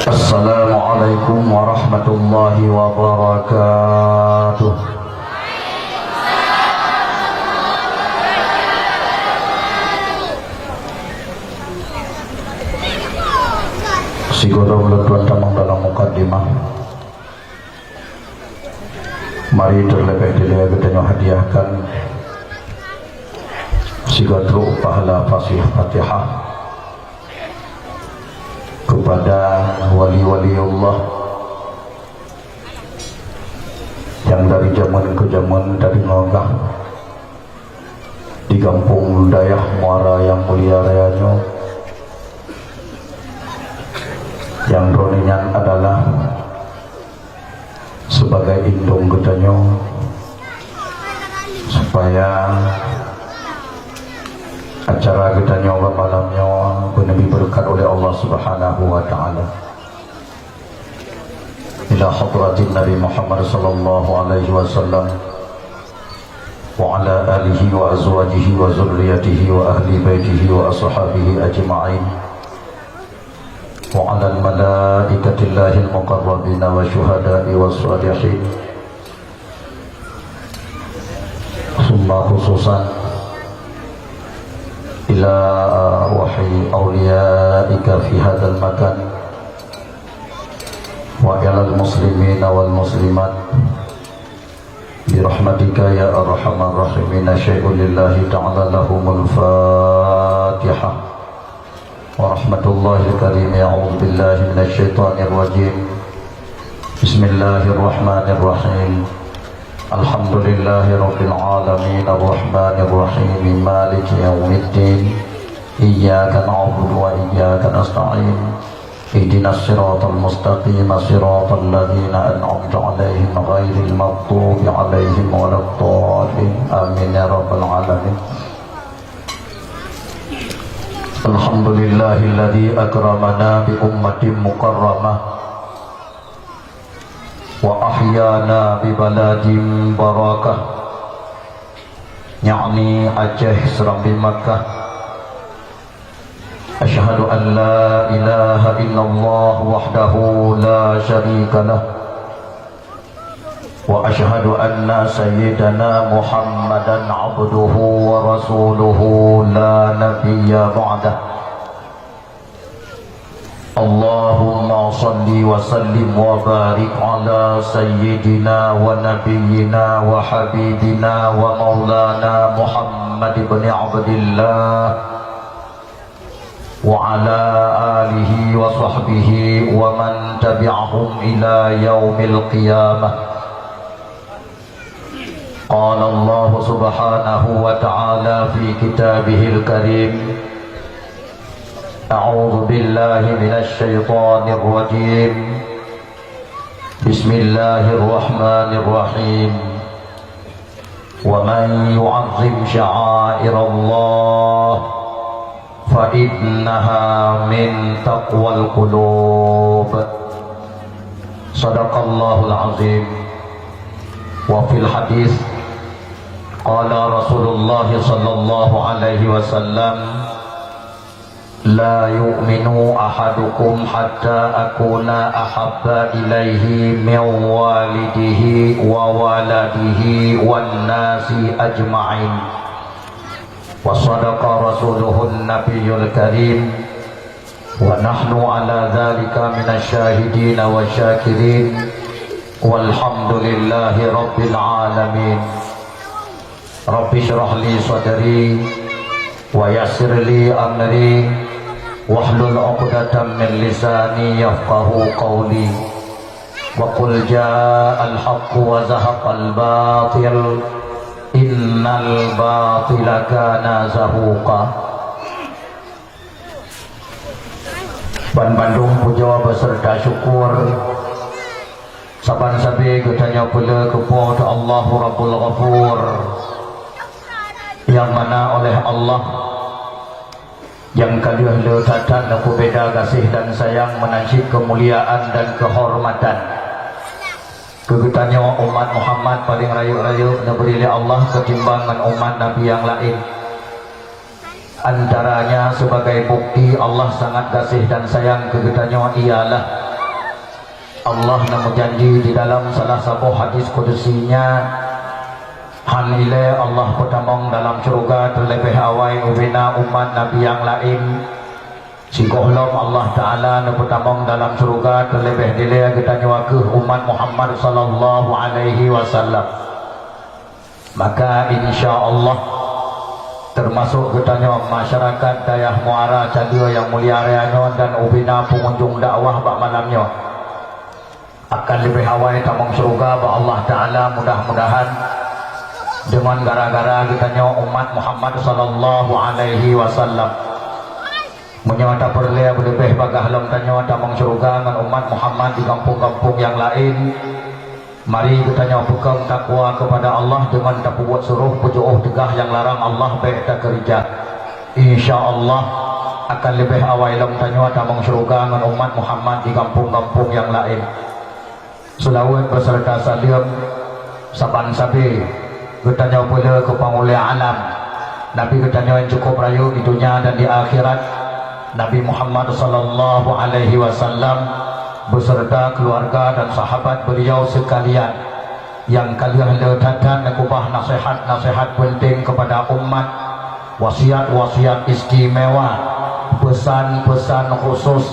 Assalamualaikum warahmatullahi wabarakatuh. Sigodo tuan tamang dalam mukaddimah. Mari terlebih dahulu kita hadiahkan sigodo pahala fasih Fatihah kepada wali-wali Allah yang dari zaman ke zaman, dari ngogah di kampung Dayah Muara yang mulia rayanya, yang roninya adalah sebagai indung getanyo supaya acara kita nyawa malamnya benar-benar berkat oleh Allah Subhanahu wa taala. Ila hadratin Nabi Muhammad sallallahu alaihi wasallam wa ala alihi wa azwajihi wa zurriyyatihi wa ahli baitihi wa ashabihi ajma'in wa ala al-malaikatillahi al-muqarrabin wa syuhada'i wa shalihin. Summa khususan ila wahyi awliyaika fi hadzal makan wa ilal muslimin wal muslimat bi rahmatika ya arhamar rahimin. Syai'un lillahi ta'ala lahumul fatihah wa rahmatullahi karim. A'udzu billahi minasy syaithanir rajim. Bismillahirrahmanirrahim. Alhamdulillahi rabbil alamin arrahmanir rahim maliki yaumiddin iyyaka na'budu wa iyyaka nasta'in ihdinas siratal mustaqim siratal ladzina an'amta 'alaihim ghairil maghdubi 'alaihim waladdallin amin ya rabbal alamin. Alhamdulillahilladzi akramana bi ummatin mukarramah wa ahyana bi baladin barakah, yakni Aceh Serambi Makkah. Asyhadu an la ilaha illallah wahdahu la syarika lah wa asyhadu anna sayyidana Muhammadan abduhu wa rasuluhu la nabiyya ba'dah. Allahumma salli wa sallim wa barik ala sayyidina wa nabiyyina wa habibina wa maulana Muhammad ibn Abdillah wa ala alihi wa sahbihi wa man tabi'ahum ila yaumil qiyamah. Qala Allah subhanahu wa ta'ala fi kitabihil karim. A'udzu billahi minasy syaithanir rajim. Bismillahirrahmanirrahim. Wa man yu'azzim sya'airallah fa innaha min taqwal qulub. Shadaqallahul azim. Wa fil hadis qala Rasulullah sallallahu alaihi wasallam la yu'minu ahadukum hatta akuna ahabba ilaihi min walidihi wa waladihi wan nasi ajma'in. Wa sadaqa rasuluhun nabiyyul karim wa nahnu ala dhalika minasy syahidin wa syakirin walhamdulillahi rabbil alamin. Rabbi shrah li sadri wa yassir li amri wahlul 'uqdatam min lisani yafqahu qawli wa qul ja'al haqqu wa zahaqal batil innal batila kana zahuqa. Ban Bandung puja beserta syukur saban sabi ketanya pula kepada Allah Rabbul Ghafur, yang mana oleh Allah yang kalian letakkan aku beda kasih dan sayang menajib kemuliaan dan kehormatan kegetanya umat Muhammad paling rayu-rayu diberi oleh Allah ketimbangan umat Nabi yang lain. Antaranya sebagai bukti Allah sangat kasih dan sayang kegetanya ialah Allah nak janji di dalam salah satu hadis kudusinya, hanile Allah pertamong dalam surga terlebih awal ubina umat Nabi yang lain. Sikohlom Allah Ta'ala nak pertamong dalam surga terlebih dile kita nyawa umat Muhammad sallallahu alaihi wasallam. Maka insya Allah termasuk kita nyawa masyarakat dayah muara cadio yang mulia reanyo dan ubina pengunjung dakwah bak malamnya akan lebih awal tamang surga ba Allah Ta'ala. Mudah-mudahan dengan gara-gara kita nyawa umat Muhammad sallallahu alaihi wasallam menyata perlea lebih bagah lam tanyawa tamang surga dengan umat Muhammad di kampung-kampung yang lain. Mari kita nyawa pegang takwa kepada Allah dengan tak buat suruh pujuh tegah yang larang Allah baik tak kerja. Insya Allah akan lebih awal lam tanyawa tamang surga dengan umat Muhammad di kampung-kampung yang lain. Selawat beserta salam saban sabi kita nyawa pula ke pengulia alam Nabi kita nyawa yang cukup rayu di dunia dan di akhirat, Nabi Muhammad sallallahu alaihi wasallam beserta keluarga dan sahabat beliau sekalian yang kalian letakkan nakubah nasihat-nasihat penting kepada umat, wasiat-wasiat istimewa, pesan-pesan khusus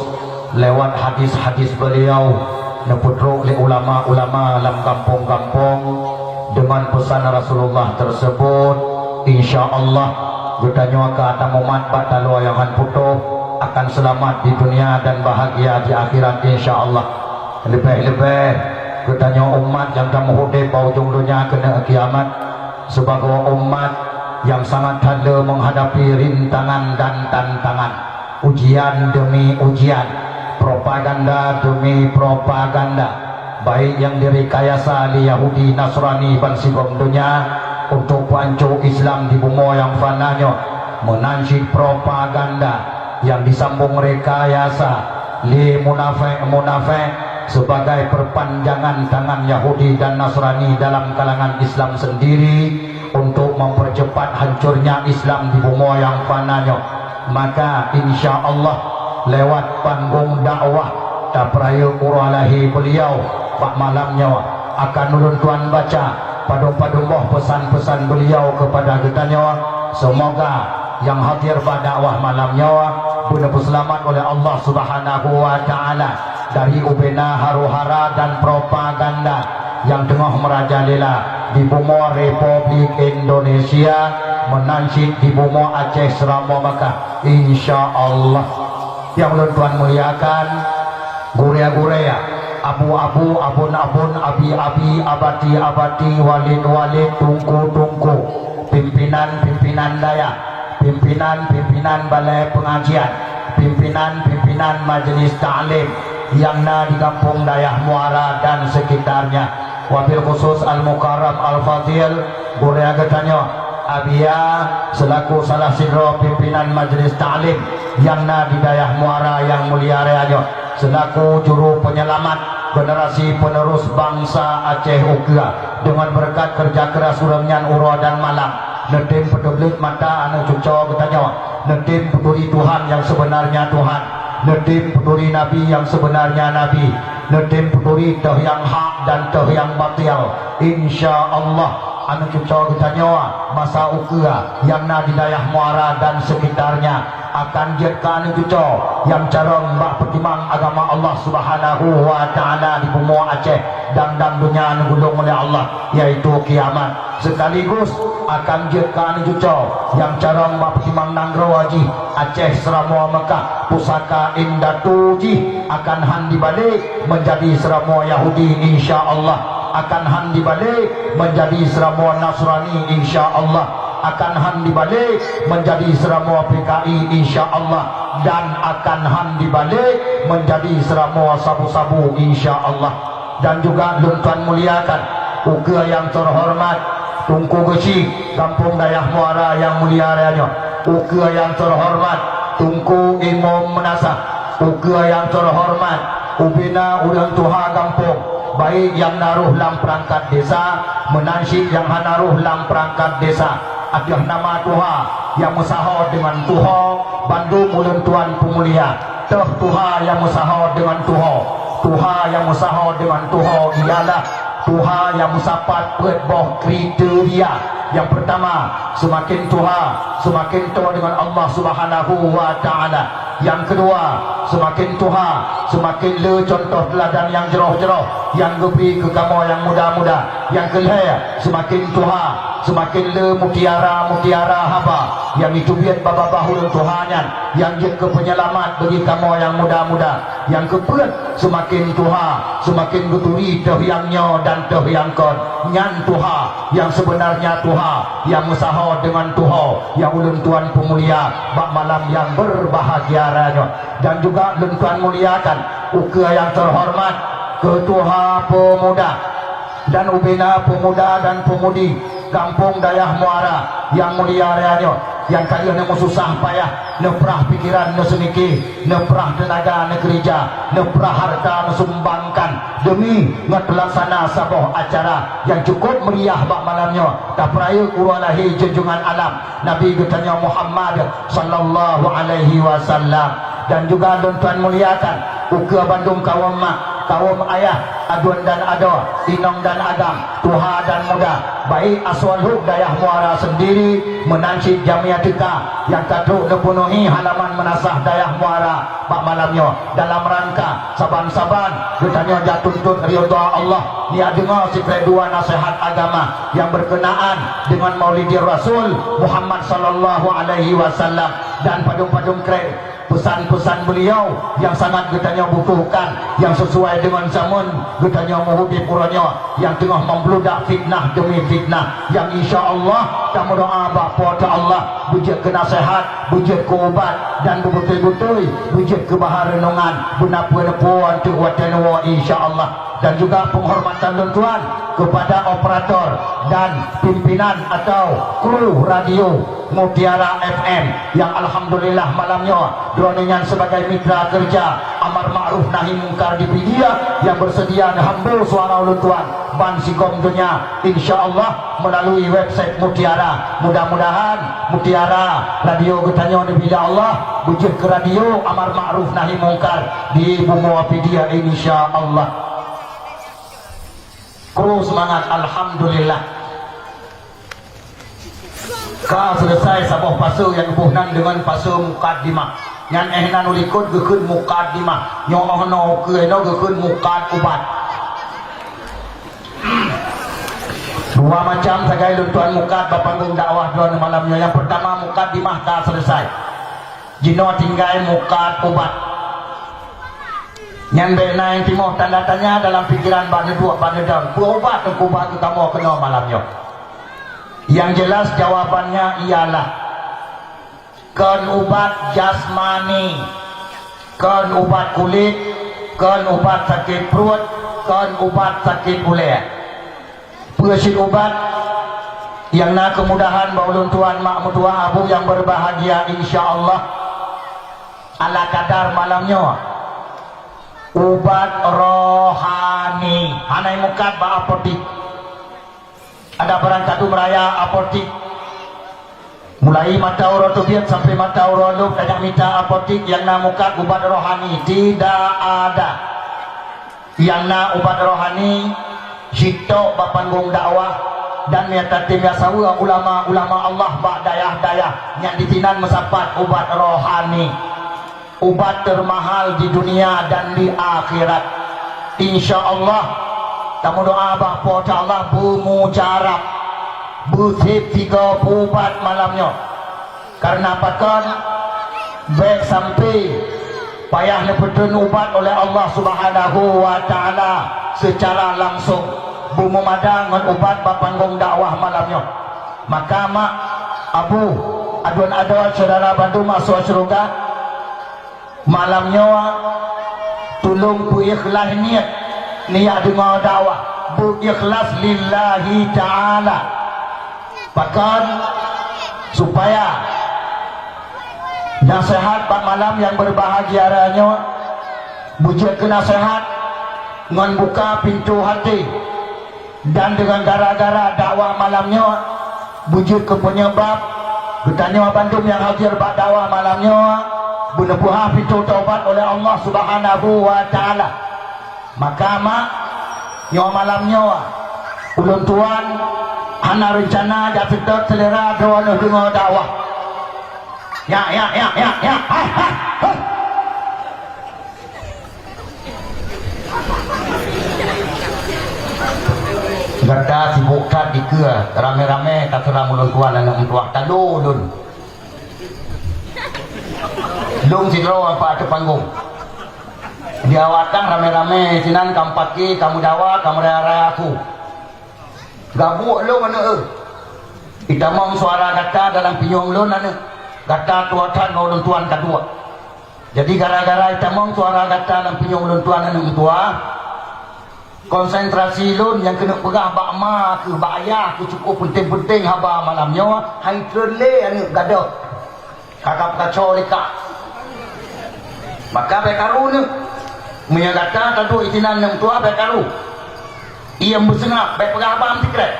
lewat hadis-hadis beliau neputro oleh ulama-ulama dalam kampung-kampung dengan pesan Rasulullah tersebut. Insya Allah bertanya ke atas umat batalwa yang putuh akan selamat di dunia dan bahagia di akhirat insya Allah. Lebih-lebih bertanya umat yang kamu hudib ujung dunia kena kiamat sebagai umat yang sangat tanda menghadapi rintangan dan tantangan, ujian demi ujian, propaganda demi propaganda, baik yang direkayasa oleh Yahudi, Nasrani, bansigom dunia untuk pancu Islam di bumi yang fananya, menansib propaganda yang disambung rekayasa li munafik sebagai perpanjangan tangan Yahudi dan Nasrani dalam kalangan Islam sendiri untuk mempercepat hancurnya Islam di bumi yang fananya. Maka insya Allah lewat panggung dakwah taprayu uralahi beliau pak malamnya akan nulun tuan baca padung-padung pesan-pesan beliau kepada kita nyawa. Semoga yang hadir pada dakwah malamnya benar-benar selamat oleh Allah Subhanahu wa Ta'ala dari ubena haru-hara dan propaganda yang tengah merajalela di bumi Republik Indonesia, menansib di bumi Aceh Serama Makkah. Insya Allah yang Tuhan muliakan, gurea-gurea, abu-abu, abun-abun, abi-abi, abati-abati, walid-walid, tungku-tungku, pimpinan-pimpinan daya, pimpinan-pimpinan balai pengajian, pimpinan-pimpinan majelis ta'lim yang di kampung Dayah Muara dan sekitarnya, wabil khusus Al-Mukarram Al-Fadhil Gurea Getanyo Abia selaku salah sidro pimpinan majelis ta'lim yang di Dayah Muara yang mulia reanyo, selaku juru penyelamat generasi penerus bangsa Aceh Ukra dengan berkat kerja keras urangnya uro dan malam netim pedeblit mata anu cuco bertanya, netim peduli Tuhan yang sebenarnya Tuhan, netim peduli Nabi yang sebenarnya Nabi, netim peduli teh yang hak dan teh yang batil. Insya Allah anu cuco bertanya masa ukra yang di Dayah Muara dan sekitarnya akan jadikan cuco yang carong mbak pertimang agama Allah Subhanahu wa Ta'ala di bumi Aceh dan dunia anu gulung oleh Allah, yaitu kiamat. Sekaligus akan jadikan cuco yang carong mbak pertimang nanggro haji Aceh Serama Makkah pusaka indah tuji akan handi balik menjadi Serama Yahudi insya Allah, akan handi balik menjadi Serama Nasrani insya Allah, akan handi balik menjadi Serama PKI insya Allah, dan akan handi balik menjadi Serama sabu-sabu insya Allah. Dan juga luntuan muliakan uga yang terhormat Tungku Gesi kampung Dayah Muara yang mulia reanya, uga yang terhormat Tungku Imam Menasah, uga yang terhormat ubina udang tuha kampung baik yang naruh lam perangkat desa menansib yang naruh lam perangkat desa adalah nama Tuha yang musaha dengan Tuha Bandung ulun tuan pemulia teh Tuha yang musaha dengan Tuha Tuhan yang usaha dengan Tuhan ialah Tuhan yang musapat berboh kriteria. Yang pertama, semakin Tuhan semakin tua dengan Allah Subhanahu wa taala. Yang kedua, semakin Tuhan semakin le contoh teladan yang jeroh-jeroh yang geberi ke kamu yang muda-muda. Yang kelima, semakin Tuhan semakin le mutiara-mutiara haba yang itu biar bapa bahulun Tuhannya yang je ke penyelamat bagi kamu yang muda-muda. Yang keempat, semakin Tuhan semakin geturi tehyangnya dan tehyangkon nyan Tuhan yang sebenarnya Tuhan yang usaha dengan Tuhan yang ulun tuan pemulia bak malam yang berbahagia ranya. Dan juga ulun tuan muliakan uka yang terhormat ketua pemuda dan ubina pemuda dan pemudi Kampung Dayah Muara yang mulia raya, yang kalian yang susah payah neprah pikiran neseniki, neprah tenaga negereja, neprah harta nesumbangkan demi ngetelaksana sabuh acara yang cukup meriah bak malamnya tapraya kuralahi junjungan alam Nabi getanya Muhammad sallallahu alaihi wasallam. Dan juga tuan muliakan uka Bandung kaum mak kaum ayah aduan dan ado inong dan agam tuha dan muda baik aswalhuk Dayah Muara sendiri menancik jamiah tika yang kaduk dipenuhi halaman menasah Dayah Muara bak malamnya dalam rangka saban-saban bertanya jatuntut ridha Allah dia dengar sikret dua nasihat agama yang berkenaan dengan Maulidir Rasul Muhammad sallallahu alaihi wasallam dan padung-padung kredit pesan-pesan beliau yang sangat getanya butuhkan yang sesuai dengan zaman getanya muhudi puranya yang tengah membludak fitnah demi fitnah yang insya-Allah kamu doa bapa Allah bujud ke nasihat bujud ke ubat dan betul-betul bujud ke bahar renungan benapa-napa untuk watanwa insya-Allah. Dan juga penghormatan tuan kepada operator dan pimpinan atau kru radio Mutiara FM yang alhamdulillah malamnya droningan sebagai mitra kerja amar ma'ruf nahi mungkar di media yang bersedia hambur suara ulun tuan ban sigom dunia insyaallah melalui website Mutiara. Mudah-mudahan Mutiara radio getanya di bila Allah wujud ke radio amar ma'ruf nahi mungkar di Muafidia insyaallah. Kru semangat alhamdulillah. Ka selesai sabuh fase yang buhnan dengan fase mukaddimah. Ngan ehna nulikut gekeun mukaddimah. Nyohno keeno gekeun mukad ubat. Dua macam sagai tuan mukad bapanggung dakwah dua malamnya. Yang pertama mukaddimah ka selesai. Jino tinggal mukad ubat. Yang benar yang timur tanda tanya dalam pikiran bani dua bani daun berobat ke kubah ke kamu kena malamnya. Yang jelas jawabannya ialah kan ubat jasmani, kan ubat kulit, kan ubat sakit perut, kan ubat sakit ulet. Pesit ubat yang nak kemudahan baulun tuan mak mutua abu yang berbahagia insya-Allah ala kadar malamnya. Ubat rohani hanai mukat ba apotik ada barang kadu meraya apotik mulai mata uro tubiat sampai mata uro lub banyak minta apotik yang na mukat ubat rohani tidak ada yang na ubat rohani sitok bapanggung dakwah dan miata tim yasawa ulama-ulama Allah ba dayah-dayah yang ditinan mesapat ubat rohani ubat termahal di dunia dan di akhirat insyaallah. Kamu doa bapa Allah bermujarab bersip 3 ubat malamnya karena pakan baik sampai payah lepetun ubat oleh Allah Subhanahu wa taala secara langsung bermemadang dengan ubat bapanggung dakwah malamnya. Maka mak abu aduan ada saudara bantu masuk surga malamnya tolong berikhlas niat dengar dakwah berikhlas lillahi ta'ala bahkan supaya nasihat pada malam yang berbahagia ranya bujur ke nasihat dengan buka pintu hati dan dengan gara-gara dakwah malamnya bujur ke penyebab bertanya bandung yang hadir pada dakwah malamnya bunuh pintu taubat oleh Allah Subhanahu wa taala Maka mak nyawa malam nyawa ulun tuan hana rencana jak sedot selera doa dengar dakwah. Ya. Gata sibuk kat di kira rame-rame kat serang ulun tuan anak mentua tadu ulun. Lung sidro apa ada panggung. Diawatkan rame-rame sinan kamu paki, kamu dawa, kamu raya aku. Gabuk lu mana kita mau suara kata dalam pinyong lu mana kata tuatan ulun tuan kedua. Jadi gara-gara kita mau suara kata dalam pinyong ulun tuan anak tua, konsentrasi lun yang kena pegah bakma ke bayah ke cukup penting-penting haba malamnya hai trele anak gaduh. Kakak kacau leka. Maka bekaru ni menyagata tentu itinan yang tua bekaru ia bersengap baik pegahaba tikret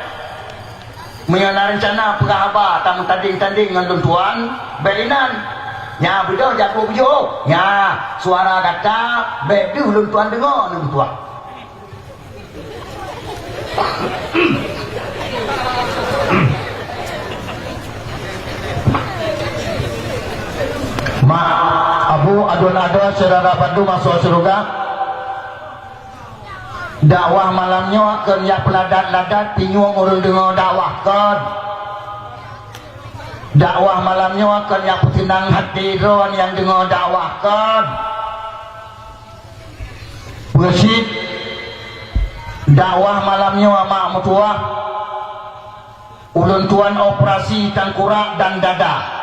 menyana rencana pegahaba tamu tanding-tanding dengan tuan berinan nya bedo jago bejo nya suara kata baik dulu tuan dengar dengan tuan ma Abu adon-adon saudara pandu masuk surga dakwah malamnya akan ya peladat-ladat pinyuang orang dengar dakwahkan dakwah malamnya akan ya petinang hati ron yang dengar dakwahkan bersih dakwah malamnya mak mutua ulun tuan operasi tangkurak dan dada.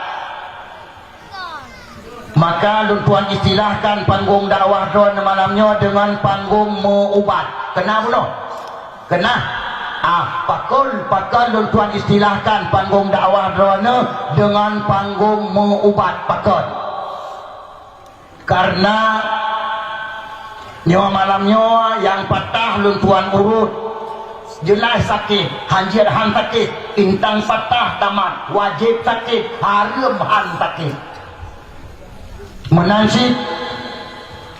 Maka tuan istilahkan panggung dakwah don malamnya dengan panggung muubat. Kena belum? Kena. Pakul tuan istilahkan panggung dakwah don dengan panggung muubat pakul. Karena nyawa malamnya yang patah tuan urut jelas sakit, hanjir han sakit, intang patah tamat, wajib sakit, haram han sakit. Menasib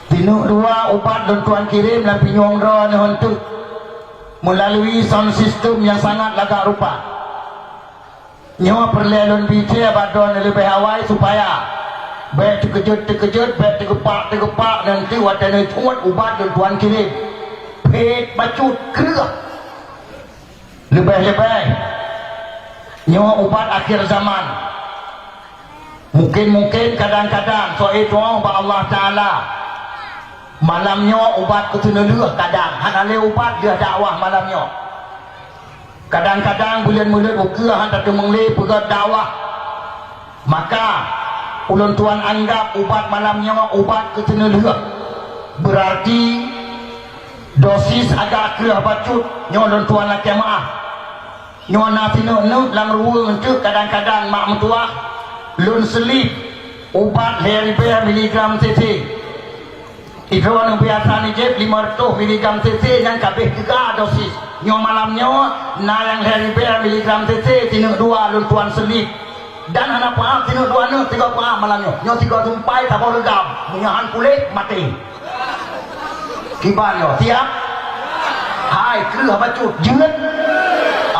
tinuk dua ubat dan tuan kirim dan pinyong roh untuk melalui sound system yang sangat lagak rupa nyawa perlelon bicara badon lebih awal supaya baik terkejut baik tergepak nanti wadana tuan ubat dan tuan kirim pet bacut kerah lebih nyawa ubat akhir zaman. Mungkin kadang-kadang so itu Allah Ta'ala malamnya ubat ketunuh kadang hanale ubat dia dakwah malamnya kadang-kadang bulan-bulan ukur hantar ke menglih pegat dakwah maka ulun tuan anggap ubat malamnya ubat ketunuh berarti dosis agak kerah bacut nyolon tuan laki maaf nyona tinu lang ruang untuk kadang-kadang mak mentua lun selip ubat heribia miligram cc itu yang biasa ni jeb 500 miligram cc yang kabeh 3 dosis nyo malamnya na yang heribia miligram cc tinuk 2 lun tuan selip dan anak paaf tinuk 2 nu 3 paaf malamnya nyo 3 tumpai tak boleh legam menyahan kulit mati kiban yo siap hai kerah bacut jeut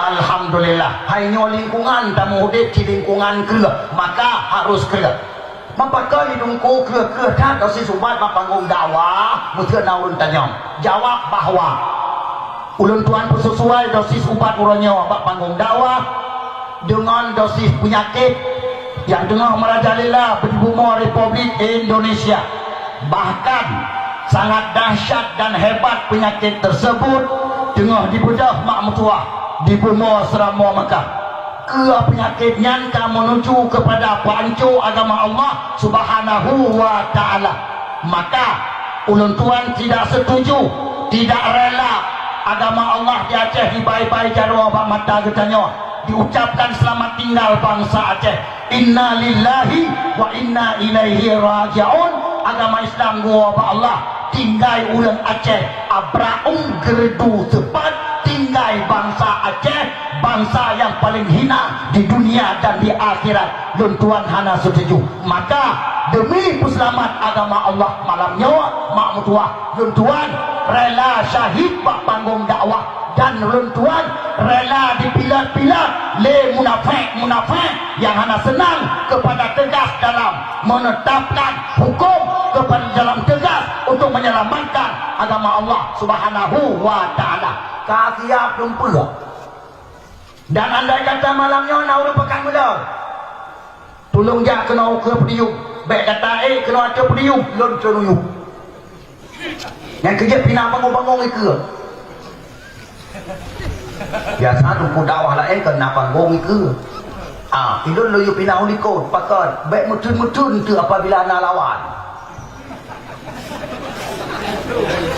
alhamdulillah hanya lingkungan tamu hidup di lingkungan kerah maka harus kerah maka hidungku kerah tak dosis ubat panggung dakwah mesti naun tanyam jawab bahwa ulun tuan sesuai dosis ubat uronnya panggung dakwah dengan dosis penyakit yang tengah merajalela di bumi Republik Indonesia bahkan sangat dahsyat dan hebat penyakit tersebut tengah dibedah mak mutuah di bumi Seramo Mekah ke penyakitnya menuju kepada pancu agama Allah Subhanahu wa Ta'ala maka ulun tuan tidak setuju tidak rela agama Allah di Aceh dibai-bai jarwa bak mata getanya diucapkan selamat tinggal bangsa Aceh inna lillahi wa inna ilaihi raji'un agama Islam gua bak Allah tinggal ulang Aceh abraung gerdu sepat tinggal bangsa Aceh bangsa yang paling hina di dunia dan di akhirat dan Tuhan hana setuju maka demi puselamat agama Allah malam nyawa mak mutua luntuan rela syahid bak panggung dakwah dan luntuan rela dipilat-pilat le munafik yang hanya senang kepada tegas dalam menetapkan hukum kepada dalam tegas untuk menyelamatkan agama Allah Subhanahu wa taala. Kakiap lumpur. Dan andai kata malamnya nak urut pekan muda. Tolong jak kena ke pediuk. Baik kata kena ada pediuk lon cenuyuk. Yang kerja pindah bangun-bangun ke. Biasa tu dakwah lah kena panggung ke. Idun lu pindah uliko pakat baik mutun-mutun tu apabila nak lawan.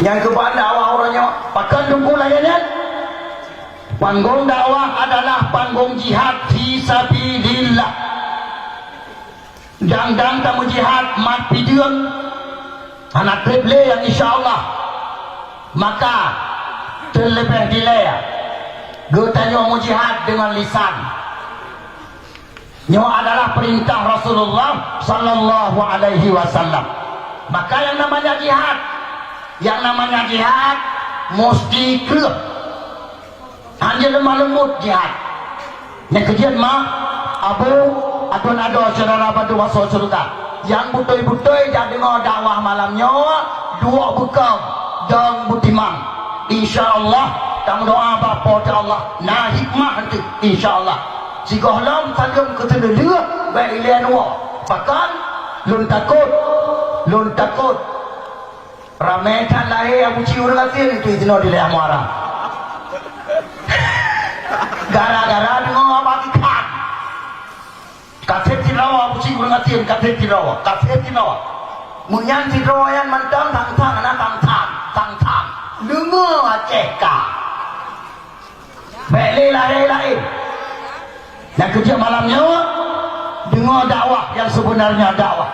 Yang kepada dakwah orangnya pakat tunggu layannya. Panggung dakwah adalah panggung jihad fi sabilillah. Dang-dang tamu jihad mat pideung anak triple yang insyaallah maka terlebih dilaya getanya mau jihad dengan lisan nyo adalah perintah Rasulullah sallallahu alaihi wasallam. Maka yang namanya jihad mesti kerep hanya lemah lembut jihad yang kejian mah adun ada saudara batu masuk surga yang betul-betul jadi dengar dakwah malamnya dua bekam dan butimang insyaallah tamu doa bapa ta Allah nah hikmah nanti insyaallah jika lam tajam ketedua baik lian wa pakan lun takut ramai tan lahir abu ciur ngatin itu dino di leh muara gara-gara dengar apa ikan katet tirawa abu ciur ngatin katet tirawa munyan tirawa yang mantang tang dengar Aceh ka baik lain yang kerja malamnya dengar dakwah yang sebenarnya dakwah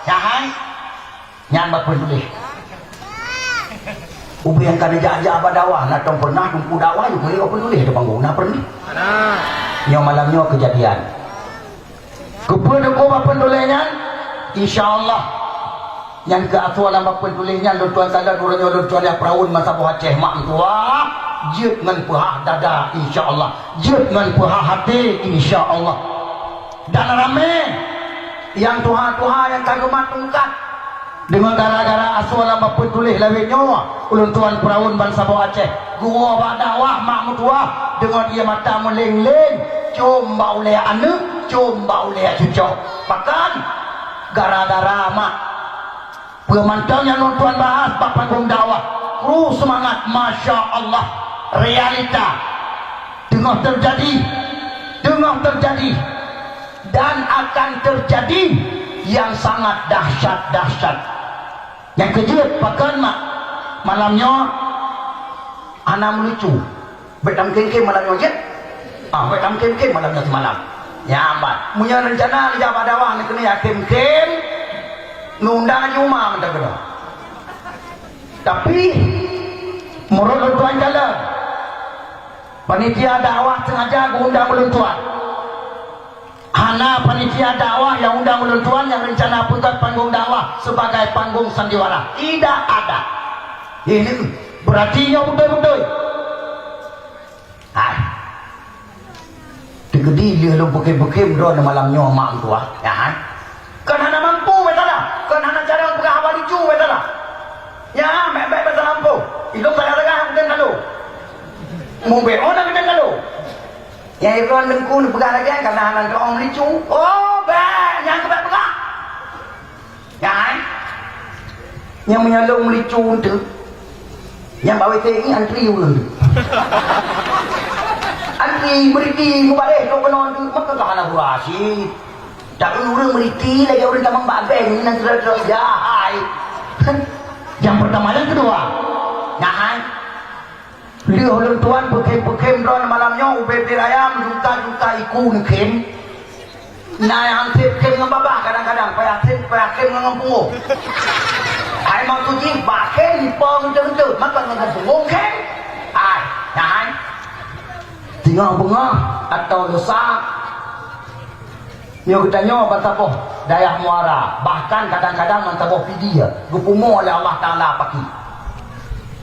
jangan nyan bakun tulis ubi yang kada jaja apa dakwah nak tong pernah tunggu dakwah juga dia apa tulis depan guna pernah yang malamnya kejadian kepada ko bakun tulisnya insyaallah yang ke atua lama pun tulisnya tuan kala duranya tuan yang peraun masa buah Aceh mak tua jut ngan puhah dada insyaallah jut ngan puhah hati insyaallah dan ramai yang tuha-tuha yang kagemat tungkat dengan gara-gara asal lama pun tulis lawe nyawa ulun tuan peraun bangsa buah Aceh gua badawah mak mutua dengan dia mata meleng-leng coba oleh anak coba oleh cucu pakan gara-gara mak pemantaunya nonton bahas bak panggung dakwah kru semangat masya Allah realita tengah terjadi dan akan terjadi yang sangat dahsyat yang kejut pakan mak malamnya anak melucu betam kengkeng malamnya je betam kengkeng malamnya semalam ya amat punya rencana di Jawa dakwah ni kena yakin nundang cuma mentah kena tapi menurut tuan jalan panitia dakwah sengaja undang meluntuan hana panitia dakwah yang undang meluntuan yang rencana putar panggung dakwah sebagai panggung sandiwara tidak ada ini berarti nya betul-betul digedi dia lu bekem-bekem drone malamnya mak tua ya kan hana mampu betala kan hana cara buka awal lucu betala ya baik-baik bahasa lampu hidup saya tengah aku tengah lu mau beo nak tengah lu ya Ibrahim dengku ni pegang lagi karena hana orang lucu baik yang kebat pegang ya yang menyalung lucu tu yang bawa ini antri ulun antri beriti kubalik kau kena maka kau hana burasi tak urang meriti lagi orang tamang babeng nan terus jahai yang pertama yang kedua nyahai lihat orang tuan bekem drone malamnya ubebir ayam juta iku nekem nah yang kem ngababah kadang-kadang payakin ngempung ai mau tuji baken dipong terus maka ngempung kem nyahai tinggal bunga atau dosa yang kita nyawa apa daya muara, bahkan kadang-kadang mentabo fidyah gupumo oleh Allah Ta'ala paki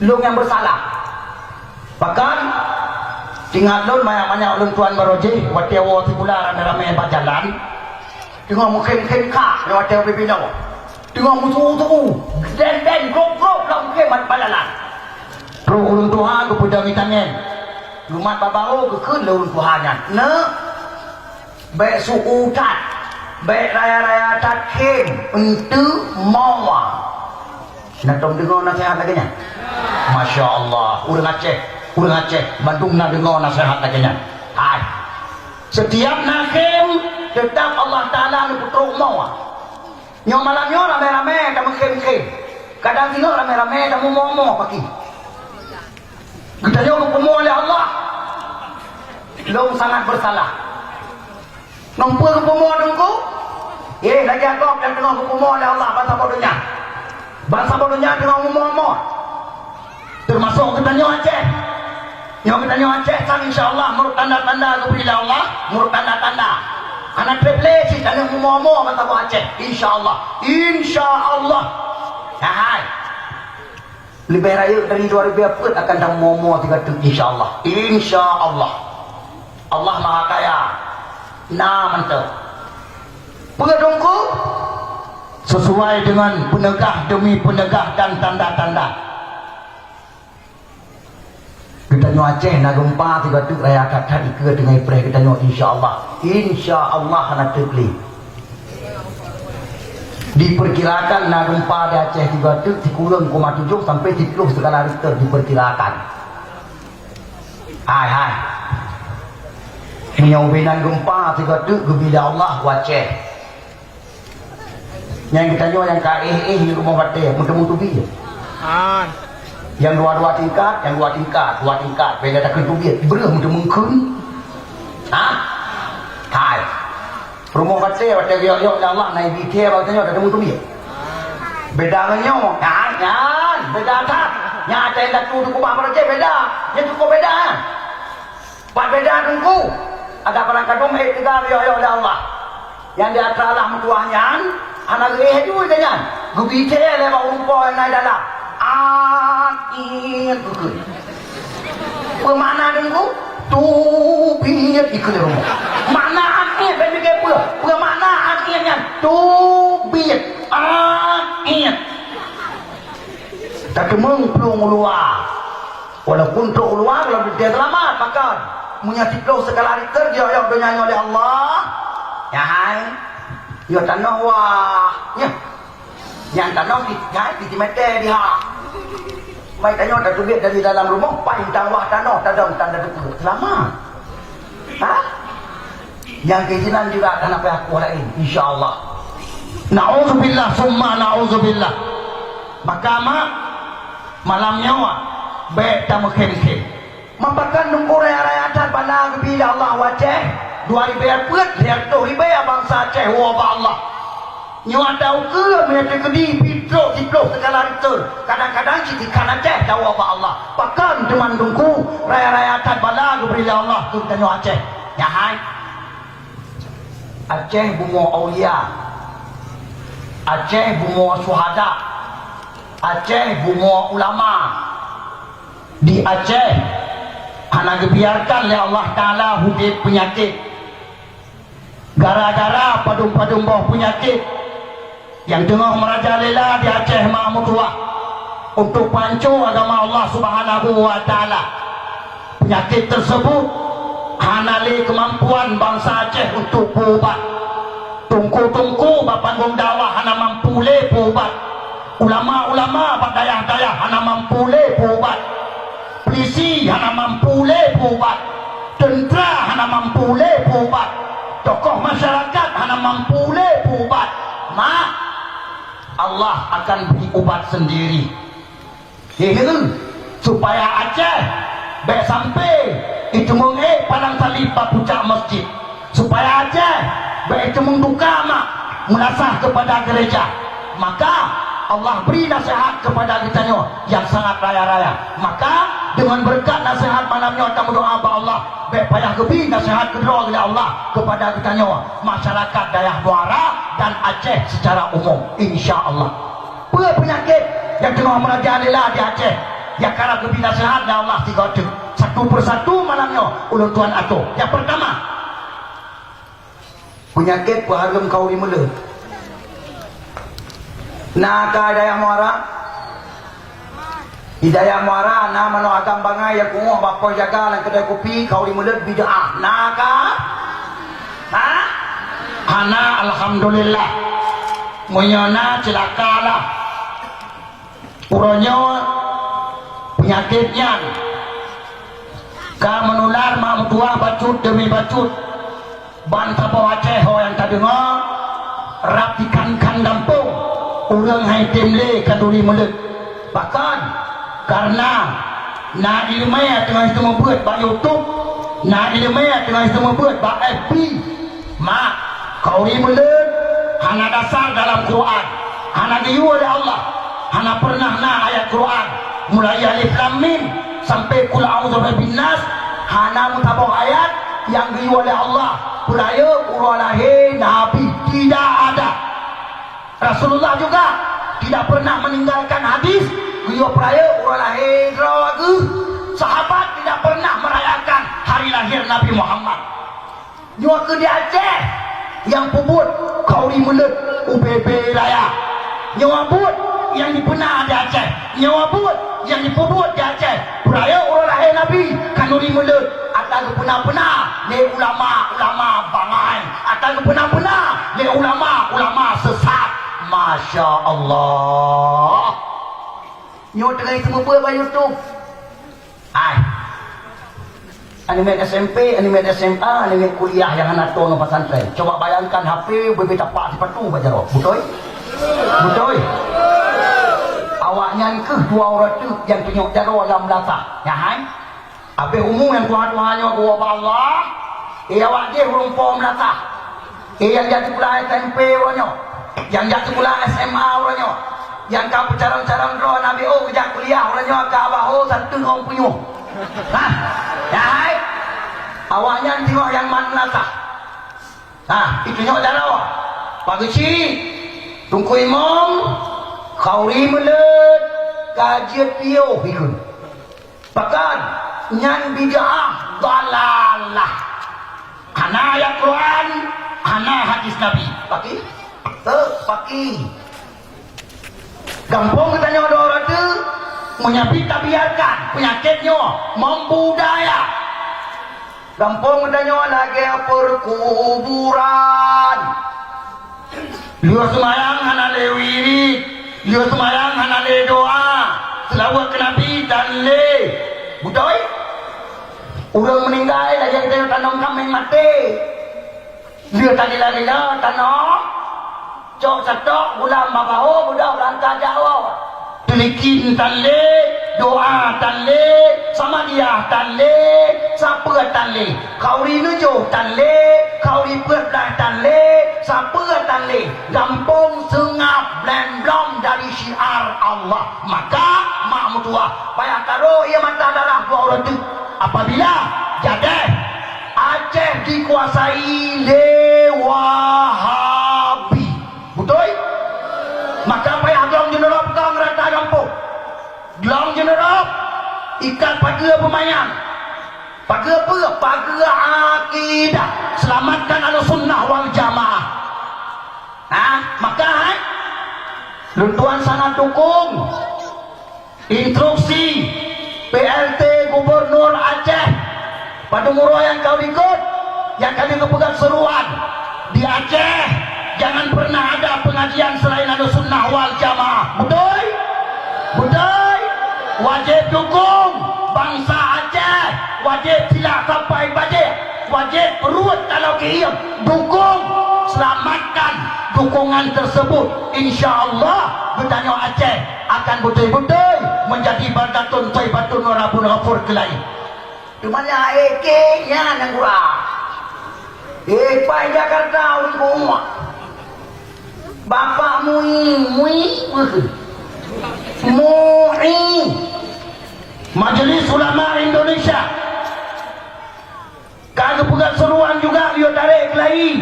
lu yang bersalah. Bahkan tinggal lu banyak-banyak ulun tuan baroje watewo tipula rame-rame berjalan tengok mungkin kah watewo pipino tengok musuh den grop lah mungkin balalan pro ulun Tuhan ke pedang tangan lumat babao ke kun ulun Tuhannya ne baik suutat baik raya-raya takim untuk mawa nak tong dengar nasihat lagi nya Masya Allah urang Aceh Bandung nak dengar nasihat lagi nya hai setiap nakim tetap Allah Ta'ala ni putruk mawa nyo malamnya rame-rame tak mengkem-kem kadang tengok rame-rame tak mau pagi kita jauh berpemuh oleh Allah long sangat bersalah nampak berpemuh dengku lagi agak dan tengok berpemuh oleh Allah bangsa bodohnya tengok umur termasuk kita nyo Aceh sang insyaAllah menurut tanda-tanda kepada Allah menurut tanda-tanda anak privilege dan umur bangsa bodoh Aceh insyaAllah hai lebih raya dari 2000 akan dah momo 300 insyaallah Allah Maha Kaya mantap pengadungku sesuai dengan penegah demi penegah dan tanda-tanda kita nyo Aceh nak gempa 300 raya kakak ke dengan ipreh kita nyo insyaallah nak terpilih diperkirakan nak gempa di Aceh 3 kurang 0,7 sampai 10 skala Richter diperkirakan hai menyaubinan gempa 3 gebila Allah Aceh yang kita nyo yang di rumah batik mutu-mutu bi yang dua tingkat bela tak ketubiat berah mutu mengkun hai rumah batik yo Allah naik bike ba tanya tak mutu bi beda nyo beda tak nya Aceh dak tu kubah Aceh beda nya cukup beda pak beda tunggu ada barang kadung tiga yo Allah yang di atas lah mutuahnya anak juga jangan gubite lewat rumpah naik dalam akin kukul pemana dengku tubiyat ikut rumah mana akin bagi kepa pemana akinnya tubiyat akin tak kemung pelung luar walaupun pelung luar kalau dia selamat maka punya tikau segala Richter dia yang bernyanyi oleh Allah ya hai yo tanah wah ya yang tanah di mete dia mai tanah tak duit dari dalam rumah paling tawah tanah tadam tanda depan selamat yang keizinan juga akan apa aku lain insyaallah naudzubillah summa naudzubillah maka malamnya baik tamu khem mampakan nunggu raya adat pada bila Allah wajah 2000 put lihat tu ribaya bangsa Aceh wa Allah nyawa tahu ke mereka kedi pitro segala itu kadang-kadang kita kan Aceh tahu wa Allah pakan teman dungku raya adat pada bila Allah tu tanya Aceh ya hai Aceh bunga aulia Aceh bunga syuhada Aceh bunga ulama di Aceh anak dibiarkan oleh Allah Ta'ala hudib penyakit gara-gara padung-padung bawah penyakit yang tengah merajalela di Aceh Mahmudullah untuk pancu agama Allah Subhanahu wa Ta'ala penyakit tersebut hanali kemampuan bangsa Aceh untuk berubat tungku-tungku bapanggung dakwah hana mampu le berubat ulama-ulama badayah-dayah hana mampu le berubat polisi hana mampu le berubat tentera hana mampu le berubat tokoh masyarakat hana mampu le berubat Allah akan beri ubat sendiri supaya Aceh baik sampai itu mengenai padang salib puncak masjid supaya Aceh baik itu menduka menasah kepada gereja maka Allah beri nasihat kepada kita yang sangat raya-raya maka dengan berkat nasihat malamnya kita berdoa kepada Allah baik payah kebi nasihat kedua oleh Allah kepada kita masyarakat Dayah Muara dan Aceh secara umum, insya-Allah. Penyakit yang tengah merajalela di Aceh, yang karena kebinasaan ya Allah tiga tu. Satu persatu malamnya ulun tuan atur. Yang pertama, penyakit pehargam kauri mula. Naka daya muara. Hidayah muara na mano agam bangai yang kungoh bapa jaga lan kedai kopi kauri mula bid'ah. Naka. Ha? Ana alhamdulillah. Menyona celakalah. Uronyo penyakitnya ka menular mak tua bacut demi bacut banta bawa ceho yang tak dengar rapikan kampung orang hai temle kaduri mulut bahkan karena na ilmiah tengah itu membuat bak YouTube, na ilmiah tengah itu membuat bak FB mak kauri mulut hana dasar dalam Quran, hana diu oleh Allah, hana pernah na ayat Quran mulai alif lam mim sampai kul a'udzu birabbin nas, hana mutabak ayat yang diu oleh Allah budaya uralahi Nabi tidak ada. Rasulullah juga tidak pernah meninggalkan hadis beliau peraya uralahi rawagu. Sahabat tidak pernah merayakan hari lahir Nabi Muhammad. Nyawa ke di Aceh yang pubut kauri mulut UBB raya, nyawa but yang dipena di Aceh, nyawa but yang dipubut di Aceh peraya uralahi Nabi kanuri mulut atau pena-pena le ulama-ulama bangai atau pena-pena le ulama-ulama sesat. Masya Allah. Nyawa tengah itu membuat pada YouTube. Anime SMP, anime SMA, anime kuliah yang anak tahu dengan pesantren. Coba bayangkan HP berbeda pak sepatu baca roh. Betul? Betul? Awaknya ke dua orang tu yang tunjuk jaro dalam latah. Ya hai? Apa umum yang tuhan-tuhannya gua Allah? Awak dia hurung pom latah. Yang jadi pula SMP orangnya. Yang jadi pula SMA orangnya. Yang kau carang-carang roh Nabi kerja kuliah orangnya ke abah satu orang punya. Hah? Ya hai? Awaknya tengok yang mana latah. Nah, itu nyok jaro. Pagi si tungku imam kauri mulut kajian piyo ikut. Bahkan nyan bid'ah dalalah. Hana ayat Quran, hana hadis Nabi. Paki? Paki. Gampang katanya ada orang tu menyapit tak biarkan penyakitnya membudaya. Gampang katanya lagi perkuburan. Lihat semayang hana le wirid, lihat semayang hana le doa, selawat ke Nabi dan le. Betul? Orang meninggal lagi kita tanam kambing mati. Lihat tadi lagi lah tanam. Cok setok bulan mabaho budak berangkat Jawa. Telikin tan le, doa tan le, sama dia tan le, siapa tan le. Kauri nuju tan le, kauri perdah tan le, siapa tan le. Gampang sengap blem-blom dari syiar Allah. Maka mak mutua payah taruh ia mata darah dua orang tu. Apabila jadi Aceh dikuasai le Wahabi. Betul? Maka payah gelong jenerap kau ngerata kampung. Gelong jenerap ikat pagar pemayan. Pagar apa? Pagar akidah. Selamatkan Ahlussunnah wal Jamaah. Maka luntuan sangat dukung instruksi PLT Gubernur Aceh pada murah yang kau ikut, yang kami kepegang seruan di Aceh jangan pernah ada pengajian selain Ahlussunnah wal Jamaah. Betul? Betul? Wajib dukung bangsa Aceh, wajib tidak sampai bajet, wajib perut kalau kiam dukung, selamatkan dukungan tersebut. InsyaAllah bertanya Aceh akan betul-betul menjadi baldatun thayyibatun wa rabbun ghafur kelai. Di mana nya nang kurang? Pai Jakarta umum. Bapak mui Majelis Ulama Indonesia kagak pegang seruan juga dia tarik lain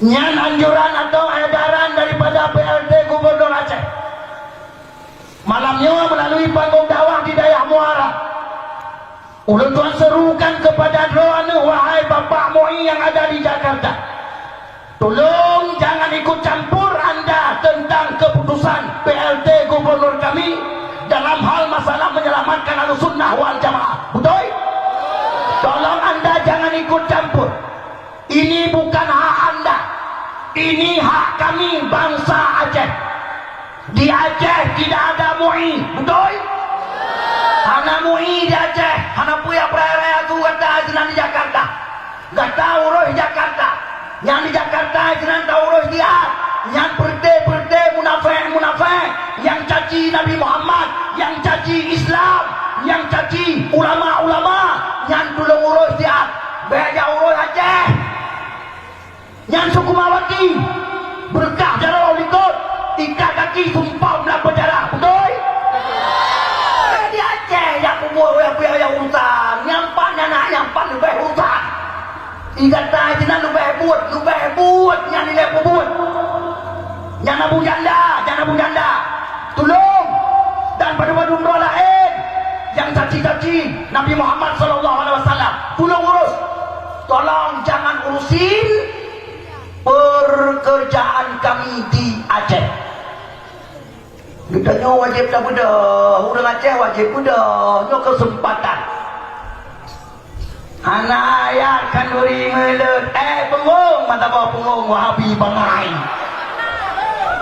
Nyan anjuran atau edaran daripada PLT Gubernur Aceh. Malamnya melalui panggung dakwah di daerah Muara, ulun tuan serukan kepada Droane, wahai Bapak Moi yang ada di Jakarta, tolong jangan ikut campur anda tentang keputusan PLT Gubernur kami dalam hal masalah menyelamatkan Ahlussunnah wal Jamaah. Betul? Tolong anda jangan ikut campur. Ini bukan hak anda, ini hak kami bangsa Aceh. Di Aceh tidak ada MUI. Betul? Hana MUI di Aceh, hana puya peraya tu kata jenang di Jakarta. Gak tahu roh Jakarta. Yang di Jakarta jenang tahu roh dia. Yang perde munafik, yang caci Nabi Muhammad, yang caci Islam, yang caci ulama-ulama, yang tulung urus dia. Beja urus Aceh. Yang suku Mawati berkah darah likut, ikat kaki sumpah belah berdarah. Betul? Di Aceh yang umur yang urusan, nyampan anak nyampan lebih urusan. Ikat aja nak lebih buat yang nilai buat. Jangan abu janda. Tolong dan pada umrah lain yang caci-caci Nabi Muhammad SAW, tolong urus. Tolong jangan urusin pekerjaan kami di Aceh. Kita nyo wajib tak bedah, orang Aceh wajib bedah, nyo kesempatan. Anak ayat kan duri melet, pengong, mata bawa pengong, Wahabi bangai.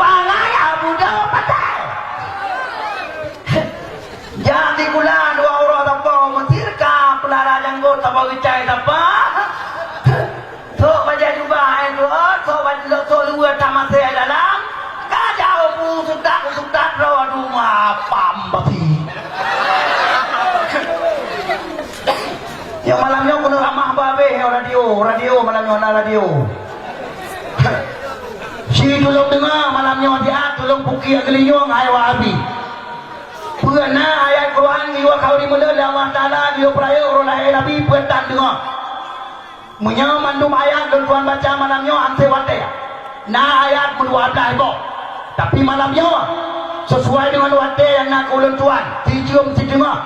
Bangai abu dah patah. Jadi bulan dua orang apa, mentirka pelara janggut, apa gecai, apa. Tok baca juga itu, tok baca luar tamat saya dalam. Kajau pun sudah roh rumah pambati. Yang malamnya kena ramah babe radio malamnya na radio. Si tolong dengar malamnya dia tolong buki agelinyong ayat Wahabi. Pernah ayat Quran liwa kauri mula Allah Taala dia peraya orang Nabi petan dengar. Munya mandum ayat dan tuan baca malamnya ante wate. Na ayat mendua ibo. Tapi malamnya sesuai dengan wate yang nak ulun tuan. Tijum dengar.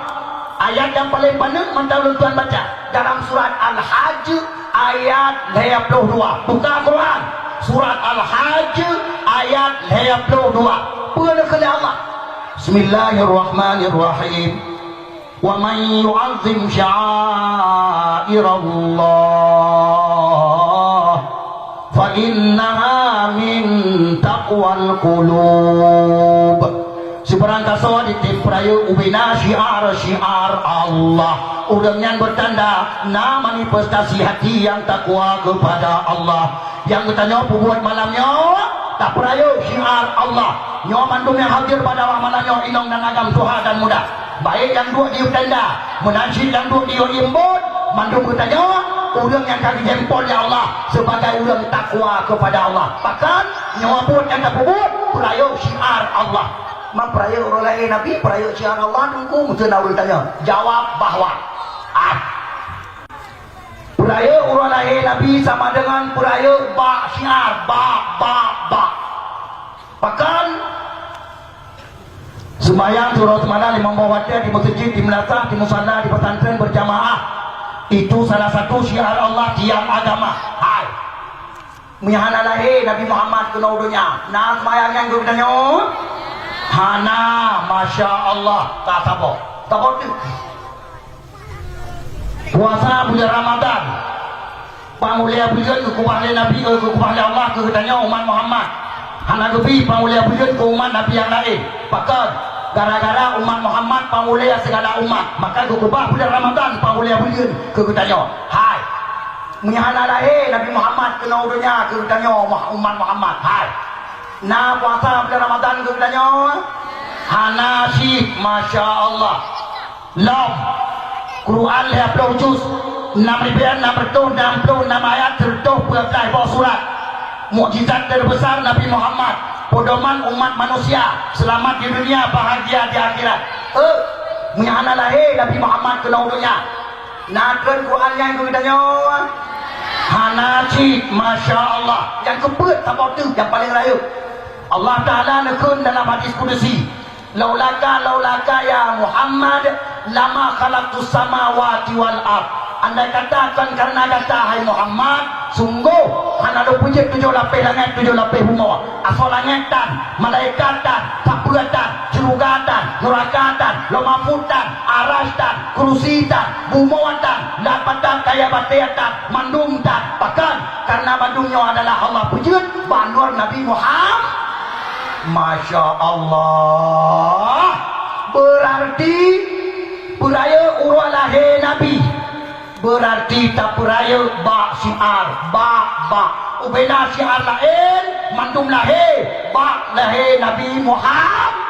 Ayat yang paling pandang mantap ulun tuan baca dalam surat Al-Hajj ayat 52. Buka Quran. Surat Al-Hajj ayat 52. Pernah kali Allah. Bismillahirrahmanirrahim. Wa man yu'azzim sya'airallah fa innaha min taqwal qulub. Seberang kaso di timprayu ubina syiar Allah. Urangnya bertanda na manifestasi hati yang takwa kepada Allah. Yang bertanya buat malamnya tak perayu syiar Allah. Nyawa mandum yang hadir pada malamnya inong dan agam tuha dan muda. Baik yang dua di tenda, menajid yang dua di imbun. Mandum bertanya urang yang kami jempol ya Allah sebagai urang takwa kepada Allah. Bahkan nyawa buat yang tak buat perayu syiar Allah. Memperayu orang lain Nabi, perayu syiar Allah tunggu mesti nak tanya. Jawab bahawa perayu orang lain Nabi sama dengan perayu syiar ba. Bahkan sembahyang surau semana di Mambawati, di masjid, di Melasa, di musala, di pesantren berjamaah itu salah satu syiar Allah tiap agama. Hai mihana lahir Nabi Muhammad kena udunya. Nah sembahyang yang gue bertanya Hana, Masya Allah, tak apa tu. Puasa bulan Ramadan, pangulia bulan kekuatan Nabi, kekuatan Allah, ketanya umat Muhammad. Hana gebi pangulia bulan ke umat Nabi yang lain. Bahkan gara-gara umat Muhammad pangulia segala umat, maka kekubah bulan Ramadan pangulia bulan ketanya. Hai, mihana lahir Nabi Muhammad kena udunya ketanya umat Muhammad. Hai. Nah puasa bulan Ramadan ke katanya Hanasib, Masya Allah. Lam Quran 50 juz 666 ayat tertuh berbelah bawah surat. Mukjizat terbesar Nabi Muhammad, pedoman umat manusia, selamat di dunia, bahagia di akhirat. Mihana lahir Nabi Muhammad kena udunya. Nah Quran yang ke katanya Hanajid, Masya Allah. Yang kebut tambah tu yang paling raya. Allah Ta'ala nekun dalam hadis kudusi, laulaka ya Muhammad lama khalaqtus samawati wal ard. Andai katakan karena kata hai Muhammad, sungguh hana ada puji 7 lapis langit 7 lapis bumi. Asal langitan, malaikatan, sapuratan, jurugatan, nurakatan, lomaputan, arastan, kursitan, bumawatan, dapatan, kaya batiatan, mandumtan. Bahkan karena mandumnya adalah Allah puji banur Nabi Muhammad. Masya Allah. Berarti beraya urwah lahir Nabi. Berarti tak beraya ba syiar, ba ubena syiar lain, mandum lahir, ba lahir Nabi Muhammad.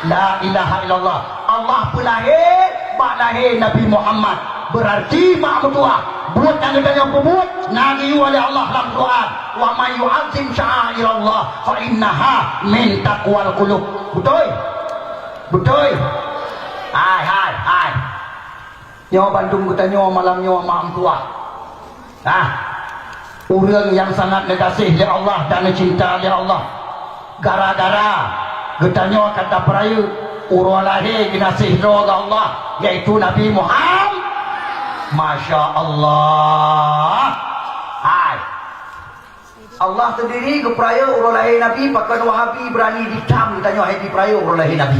La ilaha illallah. Allah pun lahir, ba lahir Nabi Muhammad. Berarti mak mertua buat yang kita buat nabi oleh Allah dalam Quran, wa may yu'azzim sya'airallah fa innaha min taqwal qulub. Betul. Hai. Nyawa Bandung kita nyawa malam nyawa mak mertua. Orang yang sangat dikasih oleh Allah dan cinta oleh Allah. Gara-gara kita nyawa kata peraya urwah lahir dinasih oleh Allah, yaitu Nabi Muhammad. Masya Allah. Hai. Allah sendiri ke peraya urwah lahir Nabi, pakai Wahabi berani ditam ditanya hai di peraya urwah lahir Nabi.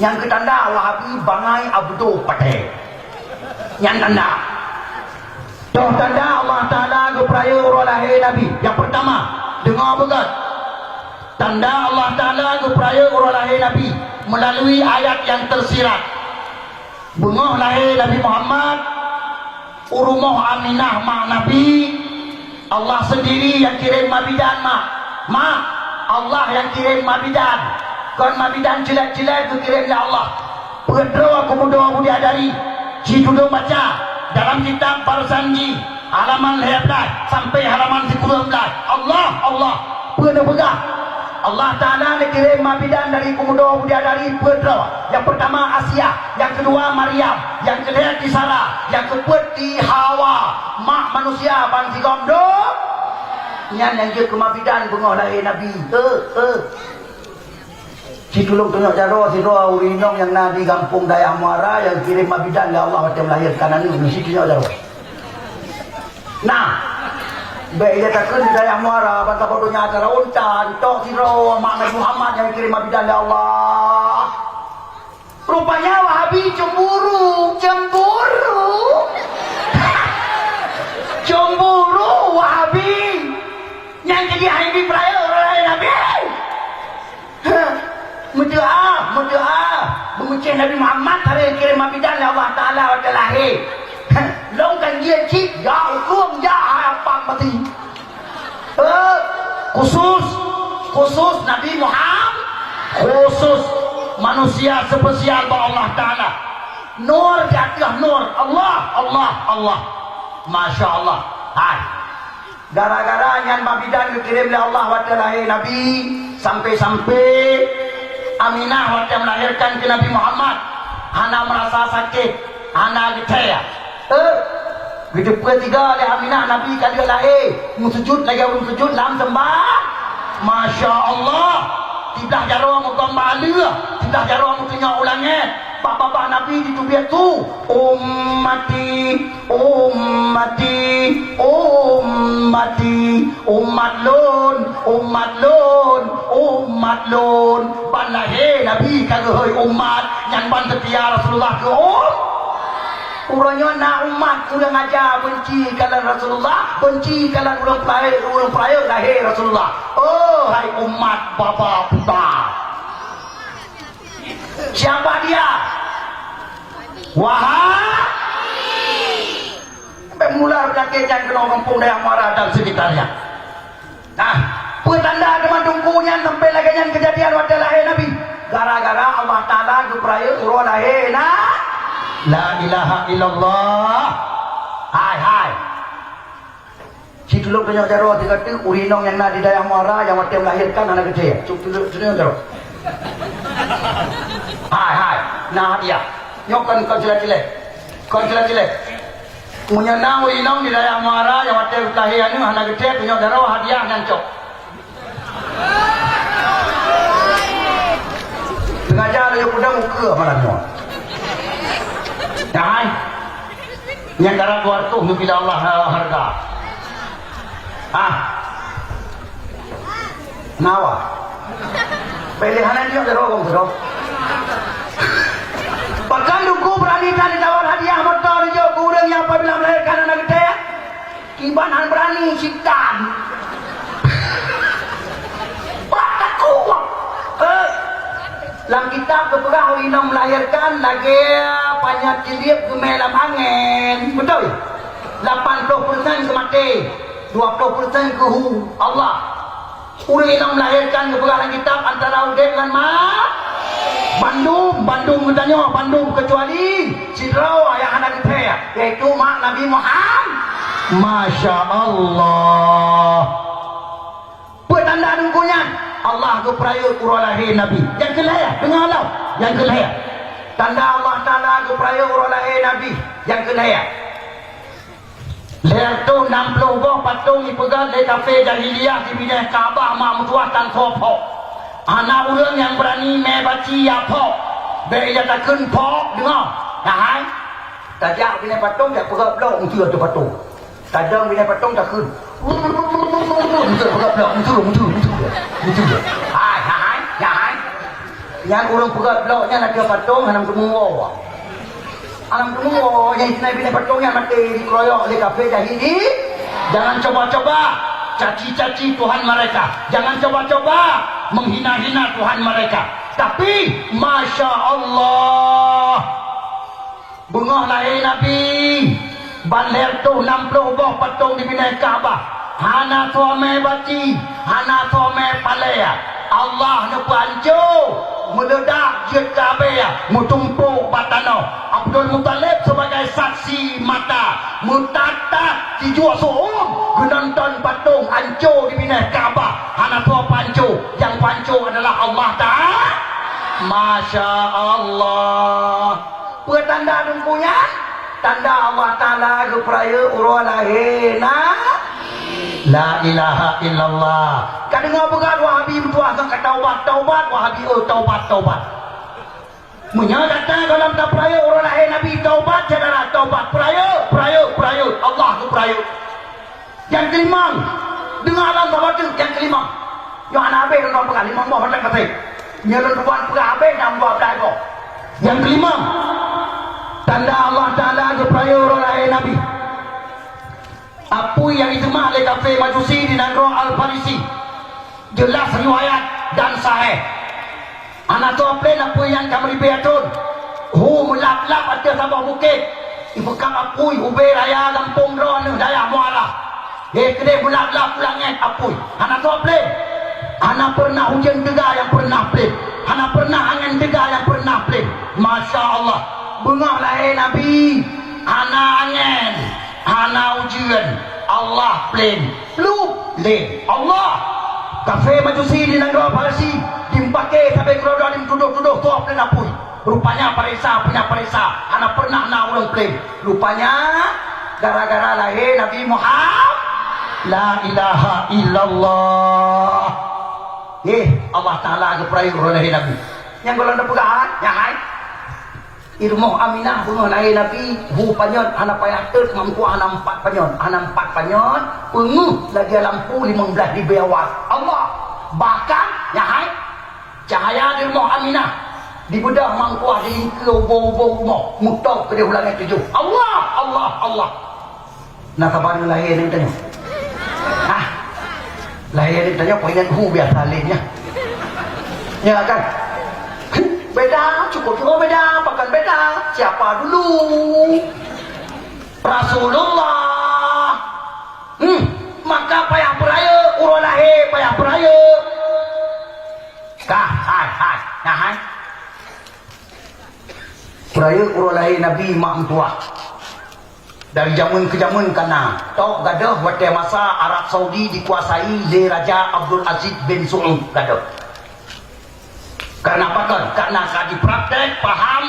Yang ketanda Wahabi bangai abdu pakai. Yang tanda. Toh tanda Allah Ta'ala ke peraya urwah lahir Nabi. Yang pertama, dengar begat. Tanda Allah Ta'ala ke peraya urwah lahir Nabi melalui ayat yang tersirat. Bengah lahir Nabi Muhammad, urumah Aminah mak Nabi. Allah sendiri yang kirim mabidan mak Allah yang kirim mabidan. Kon mabidan jelek-jelek itu kirimnya Allah. Pedro aku muda dari si duduk baca dalam kitab Barsanji halaman 11 sampai halaman 19. Allah pedah Allah Ta'ala dikirim mabidan dari pemuda dari Pedro. Yang pertama Asia, yang kedua Maryam, yang ketiga di Sarah, yang keempat di Hawa, mak manusia bangsi gomdo. Yang dia kemabidan bengah lahir Nabi. Si tulung tunjuk jaro si doa urinong yang Nabi kampung Daya Muara yang kirim mabidan ya Allah macam melahirkan ini si tunjuk jaro. Nah, baik dia takkan di Daya Muara bantah bodohnya acara untan tok si doa mak Nabi Muhammad yang kirim mabidan ya Allah. Rupanya Wahabi cemburu Wahabi yang jadi hari peraya orang Nabi. Mendoa mengucap Nabi Muhammad hari kirim mabidan Allah Ta'ala waktu lahir. Longkan dia cik ya hukum ya apa mati. Khusus Nabi Muhammad, khusus manusia spesial bagi Allah Ta'ala. Nur di atas nur. Allah. Masya Allah. Hai. Gara-gara yang mabidan dikirim oleh Allah waktu lahir Nabi, sampai Aminah waktu melahirkan ke Nabi Muhammad, Hana merasa sakit, Hana getaya. Gitu ketiga oleh Aminah Nabi kali lahir, sujud lagi orang sujud dalam sembah. Masya Allah. Tidak jarang kembali, tidak jarang tengok ulangnya. Bapak Nabi di tubiat tu ummati umat lon ban lahir Nabi kagak umat yang ban setia Rasulullah ke urangnya nak umat kurang ajar benci kalau Rasulullah, benci kalau urang peraya lahir Rasulullah. Oh hai umat bapa puta. Siapa dia? Wahabi. Sampai mula penyakit yang kena kampung Daya Muara dan sekitarnya. Nah, petanda teman tunggunya sampai lagi yang kejadian waktu lahir Nabi. Gara-gara Allah Ta'ala keperaya urwah lahir La ilaha illallah. Hai. Si tulung tanya jaro dikata urinong yang di Daya Muara yang waktu melahirkan anak kecil. Tulung jaro. Hai. Nah dia. Nyokan kau jelek-jelek. Menyenang winong di daerah Muara yang ada kelahiran ni anak gede punya darah hadiah ngancok. Sengaja dia kuda muka malam ni. Jangan. Yang darah keluar tu bila Allah harga. Ah. Nawa. Pilihan dia darah kau tu. Bahkan duku berani tadi tawar hadiah motor je kurang yang apabila melahirkan anak gede kibanan berani sitan tak kuat dalam kitab keperang Winong melahirkan lagi banyak dilip gemelam angin betul 80% kemati 20% ke Allah Winong melahirkan keperang kitab antara Udin dan Bandung katanya Bandung kecuali Sidraw ayah anak kita yaitu mak Nabi Muhammad. Masya Allah. Petanda dengkunya Allah ke peraya urah lahir Nabi. Yang kelaya dengar Allah. Yang kelaya. Tanda Allah Taala ke peraya urah lahir Nabi. Yang kelaya. Leher tu 60 buah patung dipegang di kafe jahiliyah di bidang Kaabah mak mutuah tan thopok. Anak orang yang berani mebaci apa dia takkan pok dengar nah tajak bina patung tak perap blok untuk ada patung kadang bina patung takkan untuk perap blok untuk hai yang orang perap bloknya nak dia patung hanam temungo yang naik bina patungnya mati dikeroyok di kafe jahili jangan coba-coba caci-caci Tuhan mereka jangan coba-coba menghina-hina Tuhan mereka tapi Masya Allah bunga lahir Nabi banler tu 60 buah patung di bina Kaabah hana tuame baci hana tuame palaya Allah nak pancu meledak je Kaabah mutumpuk batano Abdul Muttalib sebagai saksi mata mutata dijua soong genonton patung hancur di bina Kaabah hana tua pancu yang pancu adalah Allah Ta'ala Masya Allah petanda dengkunya tanda Allah Ta'ala ke peraya urah lahir La ilaha illallah kadang apa Wahabi bertuah ke taubat Wahabi menyatakan dalam tak peraya urah lahir Nabi taubat adalah taubat peraya Allah ke peraya yang kelima dengar alam taubat yang kelima yang anak abis dan orang lima buah macam kata nyelon ruan perah abis dan buah berdago yang kelima tanda Allah Ta'ala ke peraya urah lahir Nabi apa yang ijma' oleh kafir Majusi di Nagro Al-Farisi jelas riwayat dan sahih anak tu apa apa yang kami beatun melap-lap ada sabah bukit ibukam apui ubay raya Lampung Ron daya muara kedai melap-lap langit apui anak tu apa anak pernah hujan tegak yang pernah pelik anak pernah angin tegak yang pernah pelik Masya Allah bunga lahir Nabi anak angin anak hujan Allah plain Allah kafe Majusi di Nagro Farsi dimpake sampai kerodok dituduh-tuduh tu apa nak pun rupanya punya parisa anak pernah nak orang plain rupanya gara-gara lahir Nabi Muhammad la ilaha illallah Allah Ta'ala ke peraya lahir Nabi yang kalau ada pegangan yang hai Irmoh Aminah bunga lahir Nabi panyon anak payah ter mampu anak 4 panyon pengu lagi lampu 15 di bawah Allah bahkan ya hai cahaya Irmoh Aminah di bedah mangkuah di ke ubah-ubah rumah mutok ke dia ulangan 7 Allah nak kabar lahir ni tanya lahir ni tanya poinan biasa lainnya ya kan beda, cukup beda, bahkan beda. Siapa dulu? Rasulullah. Maka payah peraya, urah lahir payah peraya. Hai. Peraya urah lahir Nabi mak tua. Dari zaman ke zaman kana. Tok gadah pada masa Arab Saudi dikuasai oleh Raja Abdul Aziz bin Saud gadah. Karena apa kan? Karena kadi praktek paham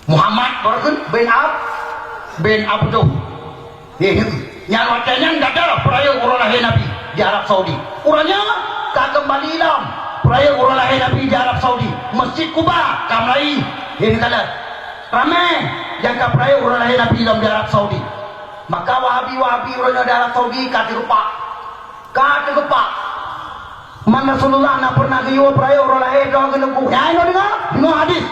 Muhammad bin bin Abdul. Yang wajahnya tidak ada peraya orang lahir Nabi di Arab Saudi. Orangnya tak kembali dalam peraya orang lahir Nabi di Arab Saudi. Masjid Kuba kamlai ini kala ramai yang ke peraya orang lahir Nabi dalam di Arab Saudi. Maka Wahabi orangnya di Arab Saudi kata gepak Man Rasulullah nak pernah kiyo peraya orang lahir dalam genebu. Ya ini dengar hadis.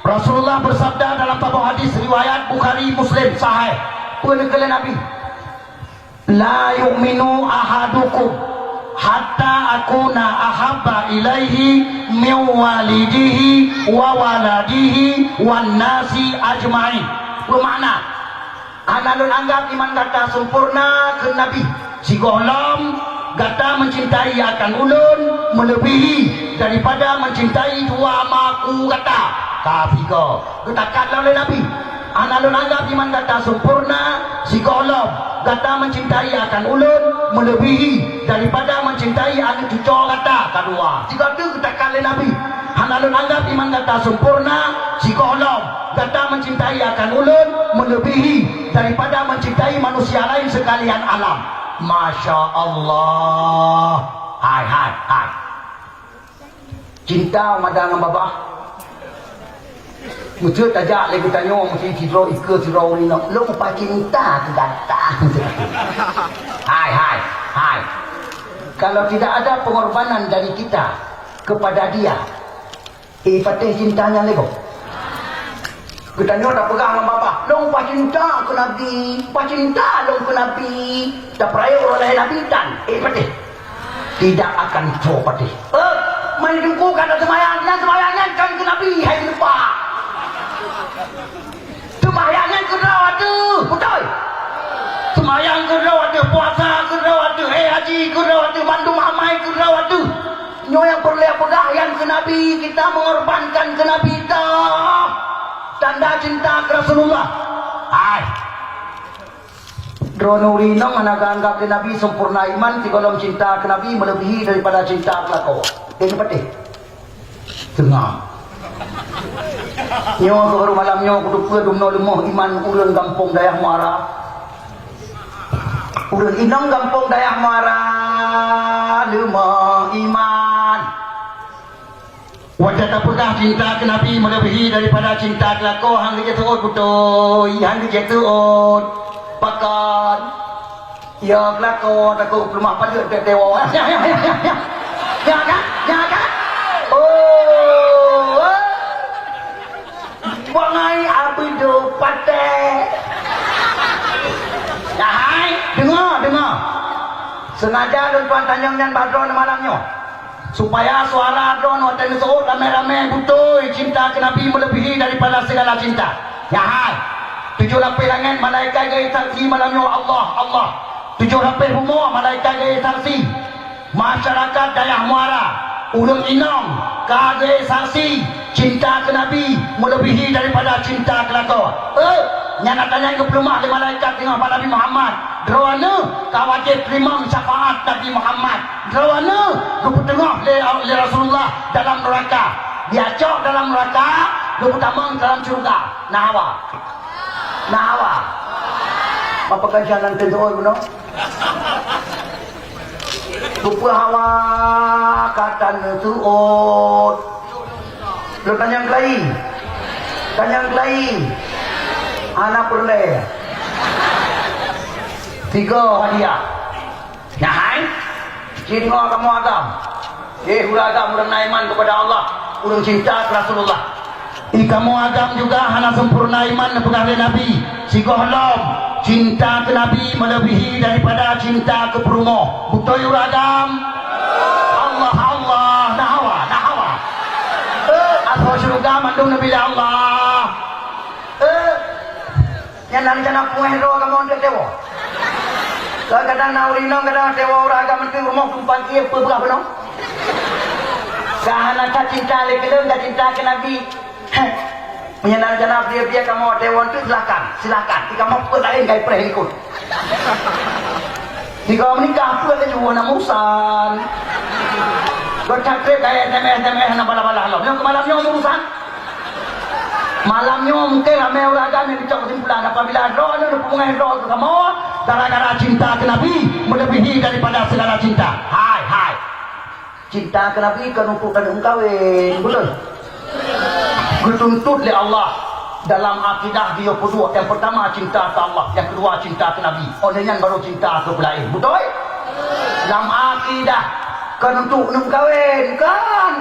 Rasulullah bersabda dalam tabah hadis riwayat Bukhari Muslim sahih. Penekala Nabi, la yu'minu ahadukum hatta akuna ahabba ilaihi min walidihi wa waladihi wan nasi ajma'in. Bermakna analun anggap iman kata sempurna ke Nabi sigolom kata mencintai akan ulun melebihi daripada mencintai dua maku kata kafiko katakan oleh Nabi analun anggap iman kata sempurna sigolom kata mencintai akan ulun melebihi daripada mencintai anak cucu kata kedua jika itu katakan oleh Nabi analun anggap iman kata sempurna sigolom kata mencintai akan ulun melebihi daripada mencintai manusia lain sekalian alam. Masya Allah. Hai cinta madang bapa mesti tajak lagi tanya mesti tidro ikut tidro ni nak lu apa cinta ke datang. Hai kalau tidak ada pengorbanan dari kita kepada dia patih cintanya lego. Kita ni dah pegang dengan bapa. Long pa cinta ke Nabi. Pa cinta long ke Nabi. Dah peraya orang lain Nabi dan. Patih. Tidak akan jauh patih. Main jengku kata semayangan kan ke Nabi. Hai lupa. Semayangan ke rawat tu. Betul. Semayang ke rawat tu. Puasa ke rawat tu. Haji ke rawat tu. Bantu mamai ke rawat tu. Nyo yang perlu pegang ke Nabi. Kita mengorbankan ke Nabi dah. Tanda cinta ke Rasulullah. Hai. Dronuri nong anak anggap ke Nabi sempurna iman si kolom cinta ke Nabi melebihi daripada cinta ke kau. Ini patih. Tengah. Nyo ke baru malamnya kudu ke dumno lemoh iman ulun kampung Dayah Muara. Ulun inong kampung Dayah Muara lemoh iman. Wajah tak pernah cinta ke Nabi melebihi daripada cinta ke kau. Hang dia tuut betul. Hang dia tuut pakan. Ya kelakon aku pelumah pada dewa. Ya kan? Oh. Wangai abido pate. Ya hai, dengar. Sengaja tuan Tanjung dan Badron malamnya. Supaya suara drone watan seorang ramai-ramai betul cinta ke Nabi melebihi daripada segala cinta. Ya hai. 7 lapis langit malaikat gaya saksi malamnya Allah. 7 lapis rumah malaikat gaya saksi. Masyarakat Dayah Muara ulun inong gaya saksi cinta ke Nabi melebihi daripada cinta ke kau. Yang nak tanya ke pelumah di malaikat tengah pada Nabi Muhammad. Drawana kawajib terima syafaat Nabi Muhammad. Drawana lupa tengah oleh Rasulullah dalam neraka. Diacok dalam neraka, lupa tamang dalam syurga. Nahawa. Apa kajian tentu benar? Lupa hawa kata nutuot. Lu tanya lain. Anak perle 3 hadiah. Nah hai cinta kamu agam hula agam urang iman kepada Allah urang cinta ke Rasulullah kamu agam juga hana sempurna iman kepada Nabi sigohlom cinta ke Nabi melebihi daripada cinta ke perumo betul agam Allah nahawa asal syurga mandung Nabi Allah yang nak jana pueh ro kamu dia dewa. Kadang naurino kadang dewa ora agak menteri rumah tumpang kia apa berapa no? Kahana cinta le kedeng dah cinta ke Nabi. Menyenang jana dia kamu dewa tu silakan. Jika mau apa lain gai preh ikut. Jika menikah apa ke jual nak urusan. Kau cakap gaya SMS nak bala-bala halau. Yang kemalamnya urusan. Malamnya mungkin ramai orang agama yang dicok kesimpulan apabila roh ni hubungan roh ke kamu gara-gara cinta ke Nabi melebihi daripada segala cinta. Hai. Cinta ke Nabi kan untuk tanda kahwin, betul? Dituntut oleh Allah dalam akidah dia kedua. Yang pertama cinta ke Allah, yang kedua cinta ke Nabi. Olehnya baru cinta ke pelain, betul? Dalam akidah kan untuk nuk kahwin kan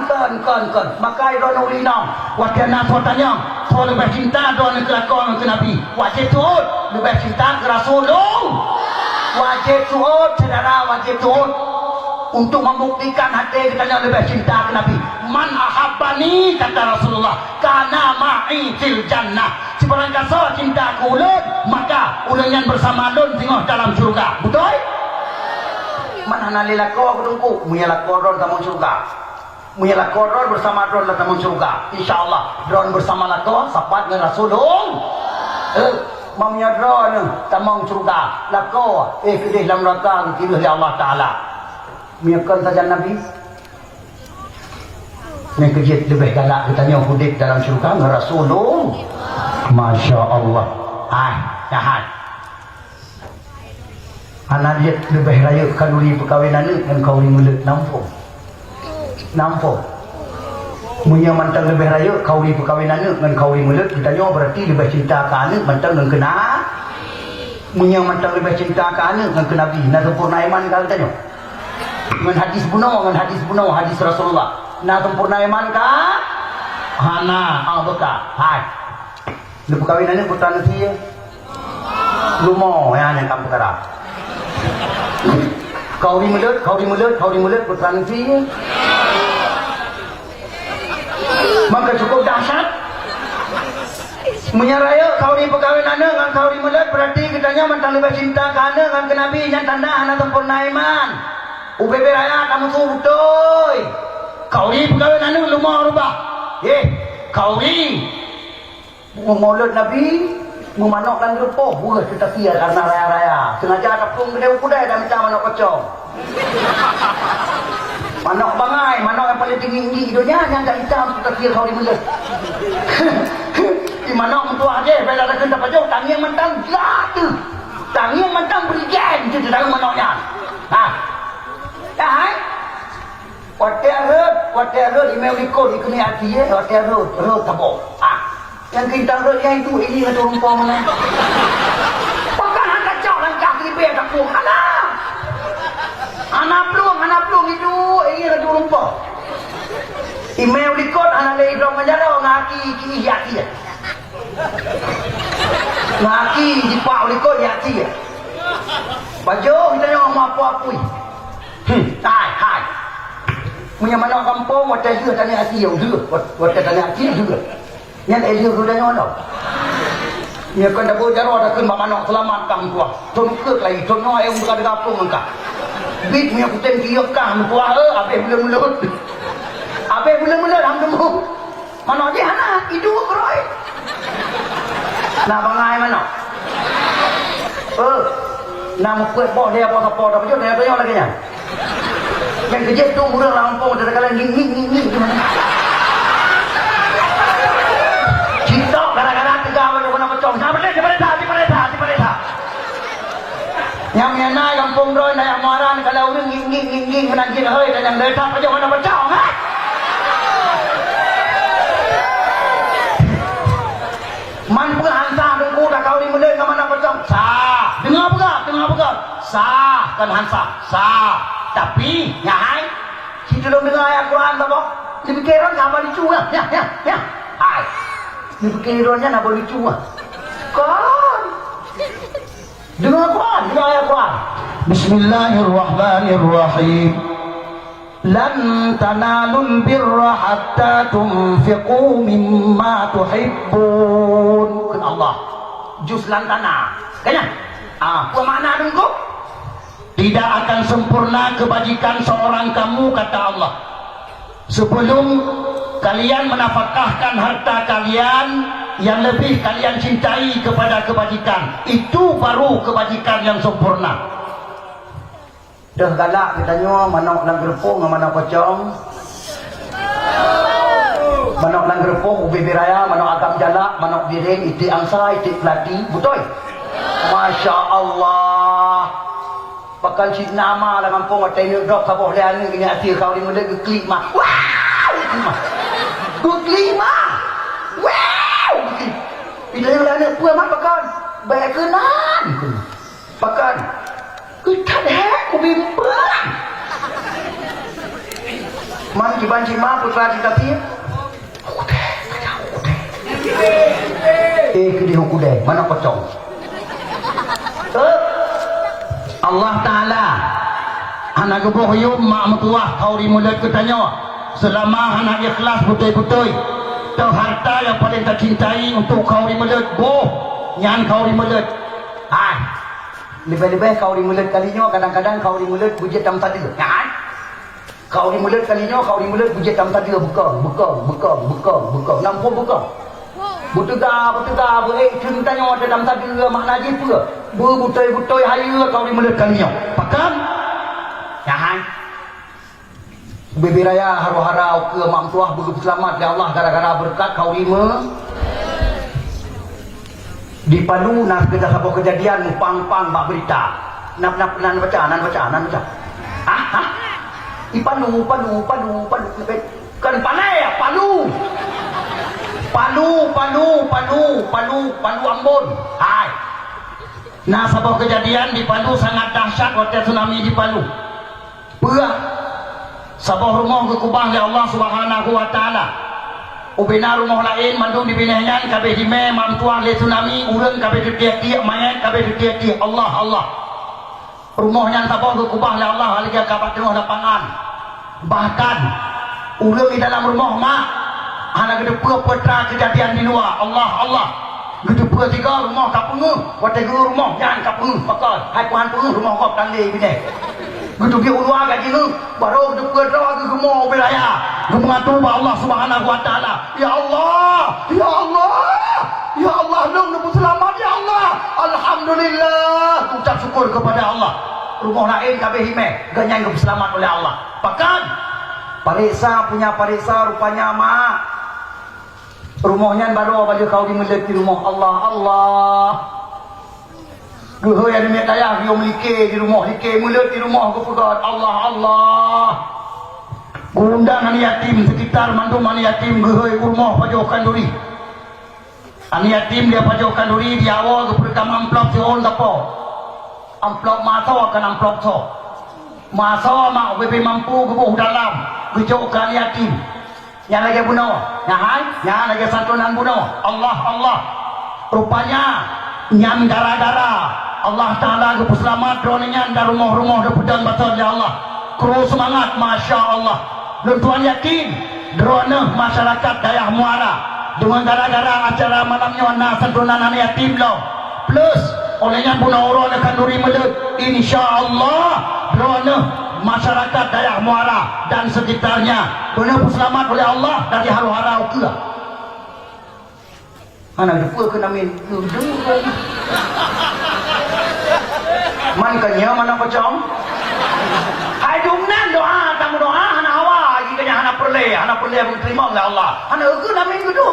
maka iron ulinam wakil nak tanya so lebih cinta doa ke lakon ke Nabi wajib tuut lebih cinta ke Rasulullah wajib tuut saudara wajib tuut untuk membuktikan hati kita yang lebih cinta ke Nabi. Man ahabbani kata Rasulullah kana ma'i fil jannah. Sebarang kasa cinta ke ulun maka ulun yang bersama ulun tengok dalam syurga, betul? Mana nali lakor ketungku muya lakor ron tamu surga muya lakor ron bersama ron lah tamu surga insyaallah ron bersama lakor sapat dengan Rasulullah mamnya ron tamu surga lakor kedih dalam neraka dikira oleh Allah Taala miakan saja Nabi yang kejit lebih galak katanya hudib dalam syurga dengan Rasulullah Masya Allah jahat anak dia lebih raya kalori perkahwinan ni dan kau ni mulut nampak punya mantan lebih raya kauri perkahwinan ni dengan kauri mulut ditanya berarti lebih cinta ke anak mantan dengan kena punya mantan lebih cinta ke anak dengan kena Nabi nak sempurna iman kalau tanya dengan hadis bunuh hadis Rasulullah nak sempurna iman ke hana beka hai lu perkahwinan ni putra nanti lumo yang kamu perkara kauri mulut putra nanti maka cukup dahsyat menyaraya kauri perkahwinan dengan kauri mulut berarti kitanya mantan lebih cinta kerana dengan ke Nabi yang tanda anak sempurna iman UBB raya kamu tu betul kauri perkahwinan dengan lumah rubah kauri mulut Nabi memanokkan gepoh buah kita sia karena raya-raya sengaja kapung gede kudai dan minta manok kocong manok bangai manok yang paling tinggi hidupnya yang tak hitam kita sia kau di mulut di manok mentua aja bila ada kena pajok tangi yang mentang jatuh tangi yang mentang berikan itu dalam manoknya whatever email ikut ikuni hati whatever tabok yang kita yang itu ini ada rumpah mana pakai hantar cok langkah kelibet tak pun anak pelung itu ini ada rumpah email dikot anak lagi belum menjara ngaki kini yaki ngaki dipak dikot yaki baju kita yang mau apa-apa hai punya mana kampung wadah juga tanya hati yang juga wadah tanya hati juga yang dia sudah nyono. Dia kan dah berjaro dah kun manok selamat kang tua. Ton ke lagi ton no yang buka dekat pun engka. Bit punya kuten kiok kang tua abe mulut. Abe mulut ham demu. Manok dia anak itu keroi. Nah bangai manok. Nam kuat boh dia apa dah baju dia tanya lagi nya. Yang kerja tu murah lampung dah kala nging gimana. Yang mengenai kampung roy na yang maran kalau orang nging menanjil hoi dan yang datang aja mana bercau man pun hansa dengku dah kau ni mulai ke mana bercau sah dengar apa sah kan hansa sah tapi nyai si belum dengar ayat Quran tak boh dipikiran nak balik cuah ya hai dipikirannya nak balik cuah kan dengar ayat Quran Bismillahirrahmanirrahim lan tanalul birra hatta tunfiqu mimma tuhibbun Allah juz lan tanah kayaknya apa makna dengku tidak akan sempurna kebajikan seorang kamu kata Allah sebelum kalian menafkahkan harta kalian yang lebih kalian cintai kepada kebajikan itu baru kebajikan yang sempurna. Dah galak kita nyo manok nak gerpung mana pocong Manok langgerpong, ubi biraya, manok agam jalak, manok biring, itik angsa, itik pelati. Betul? Masya Allah. Bahkan si nama lah kampung atau ini drop kabur dia ni kena hati kau ni mula ke kelima. Wow! Kelima. Wow! Bila yang lain puan mak bahkan baik kenan. Bahkan kita dah ku bimbang. Man kibanci ma putra kita ti. Kedi hukude mana pocong. Allah Ta'ala anak gebuh yum mak metuah kau di mulut ketanya selama anak ikhlas betul-betul tu harta yang paling tak cintai untuk kau di mulut boh nyan kau di mulut hai lebih-lebih kau di mulut kalinya kadang-kadang kau di mulut bujit tam tadi kan kau di mulut kalinya kau di mulut bujit tam tadi buka nampun buka Butuga, tanya dalam tadi makna je pula. Butoi hayu kau di mulut kalinya. Pakan? Jangan. Bebiraya haru-harau ke mak tuah begitu selamat ya Allah gara-gara berkat kau lima. Di Palu nak kita sebuah kejadian pang-pang mak berita. Nak baca. Di Palu. Kan panai ya Palu. Palu Ambon. Hai. Nah, sebuah kejadian di Palu sangat dahsyat waktu tsunami di Palu. Berat. Sebuah rumah kekubang oleh Allah Subhanahu wa taala. Ubina rumah lain mandung dibinahnya kabeh hime mam tuang le tsunami urang kabeh ditia-tia mayat kabeh ditia-tia Allah. Rumahnya sebuah kekubang oleh Allah lagi kabat tengah lapangan. Bahkan urang di dalam rumah mak anak gede petra kejadian di luar Allah gede tiga rumah kapungu waktu rumah jangan kapungu pakal hai puan pungu rumah kau tangli bine gede dia ulua gaji nu baru gede petra ke rumah beraya mengatu Allah Subhanahu wa taala ya Allah dong nemu selamat ya Allah alhamdulillah ucap syukur kepada Allah rumah lain kabeh hime ganyang selamat oleh Allah pakan pariksa rupanya mak rumahnya baru baju kau di mulut di rumah Allah gehe yang demi daya dia memiliki di rumah like mulut di rumah ke pegat Allah gundang anak yatim sekitar mandum anak yatim gehe rumah pajokan duri anak yatim dia pajokan duri di awal ke perkam amplop johon tapo amplop maso akan amplop so maso mak bebe mampu ke dalam gejokan yatim yang lagi bunuh, yang lagi santunan bunuh. Allah. Rupanya nyam gara-gara Allah Taala ke selamat drone-nya dari rumah-rumah de pedang batal ya Allah. Kru semangat Masya Allah. Dan tuan yakin drone masyarakat Dayah Muara dengan gara-gara acara malamnya na santunan anak yatim lo. Plus olehnya bunuh orang akan duri melut. Insya Allah drone masyarakat Dayah Muara dan sekitarnya benar selamat oleh Allah dari haru-harau ke mana depa kena min man kanya mana pocong hai dumnan doa tamu doa hana hawa jika hana perle terima oleh Allah hana ke namin kedua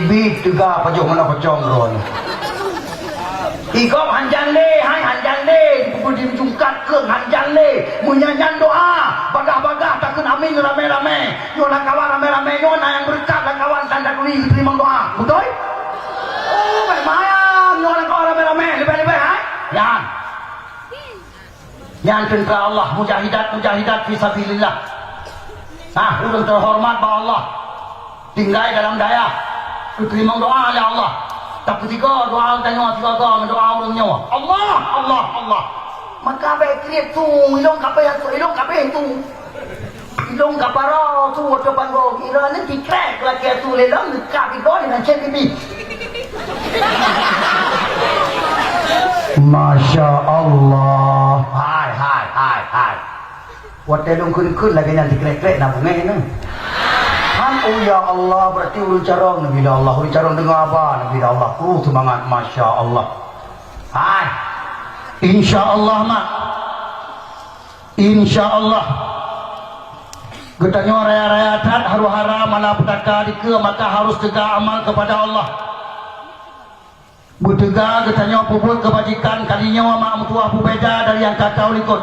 bit juga pajok mana pocong ron Ikop hanjang le, di jungkat ke hanjang le, menyanyian doa, bagah-bagah takkan amin rame-rame, nyona kawan rame-rame, nyona yang berkat dan kawan tanda duri terima doa, betul? Oh, baik-baik, nyona kawan rame-rame, lebih-lebih, hai? Yang tentera Allah, mujahidat fisabilillah. Nah, udah terhormat bahwa Allah, tinggal dalam daya, terima doa oleh Allah. Tak ketiga doa tanya tiga doa orang nyawa. Allah. Maka baik kriat tu ilong kape tu. Ilong kapara tu waktu panggung. Ira ni dikrek lagi tu lelong dekat di kau dengan cek ini. Masya Allah. Hai. Waktu ilong kun lagi yang dikrek nak bungai ni. Oh ya Allah berarti urut carong Nabi Allah urut carong dengar apa Nabi Allah semangat Masya Allah hai Insya Allah mak Insya Allah Getanya raya-raya adat haru-hara malapetaka dike maka harus tegak amal kepada Allah. Bertegak getanya puput kebajikan kalinya mak mutua beda dari yang kakau likut.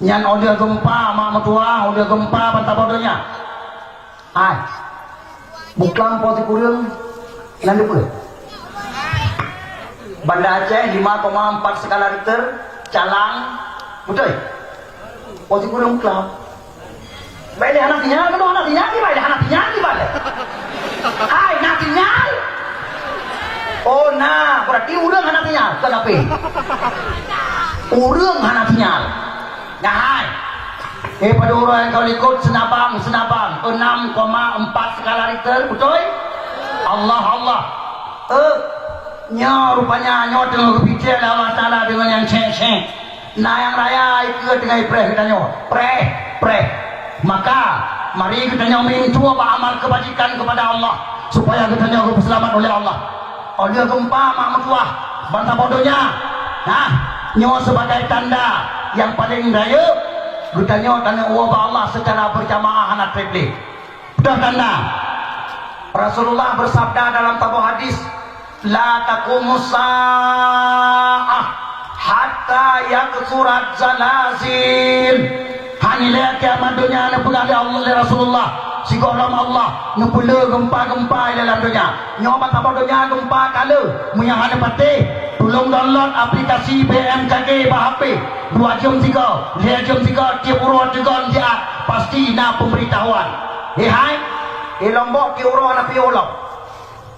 Nyan oleh gempa mak mutua oleh gempa bantah bodohnya. Ai. Buklam poti kurang nanti pun. Banda Aceh 5,4 skala Richter, Calang, betul? Poti kurang buklam. Baik anak tinggal, kedua anak tinggal, baik anak tinggal, balik. Hai, anak tinggal. Oh, nah, berarti urang anak tinggal, kenapa? Urang anak tinggal. Nah, hai. Pada orang yang kau ikut senabang 6,4 skala Richter, betul? Allah. Nya rupanya nyo tengah berbicara Allah Ta'ala dengan yang cek-cek. Nah, yang raya ikut dengan preh katanya. Preh. Maka mari kita minta amal kebajikan kepada Allah supaya kita selamat oleh Allah. Oleh gempa mak mutuah bantah bodohnya. Nah, nyo sebagai tanda yang paling raya kita tanda wabah Allah secara berjamaah anak triplik. Betul tanda. Rasulullah bersabda dalam tabuh hadis, la taqumus sa'ah hatta yaksurat zalazil. Hanilah kiamat dunia ni pegang Allah oleh Rasulullah. Si golam Allah ngepula gempa-gempa dalam dunia. Nyoba tak dunia gempa kala. Munyah ada patih. Tolong download aplikasi BMKG bah HP. 2 jam 3, 2 jam 3 tiap urut juga dia pasti nak pemberitahuan. Hai. Lombok ti urut anak piu lah.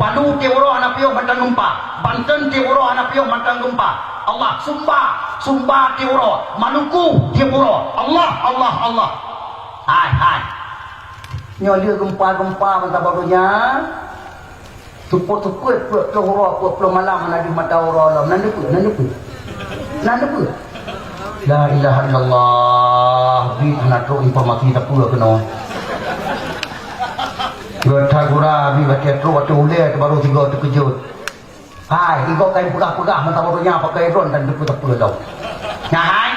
Palu ti urut anak piu bantang gempa. Banten ti urut anak piu bantang gempa. Allah Sumba ti urut. Maluku ti urut. Allah. Hai. Nyo dia gempa-gempa bantah barunya. Tuput-tuput pulau malam nak di mata orang. Nanda pun. La ilaha illallah. Bi anak tu informasi tak pula kena. Bertagura bi baca tu waktu ulai baru 3 terkejut. Hai, ikut kain pegah-pegah mata barunya pakai drone dan tak pula tau. Hai.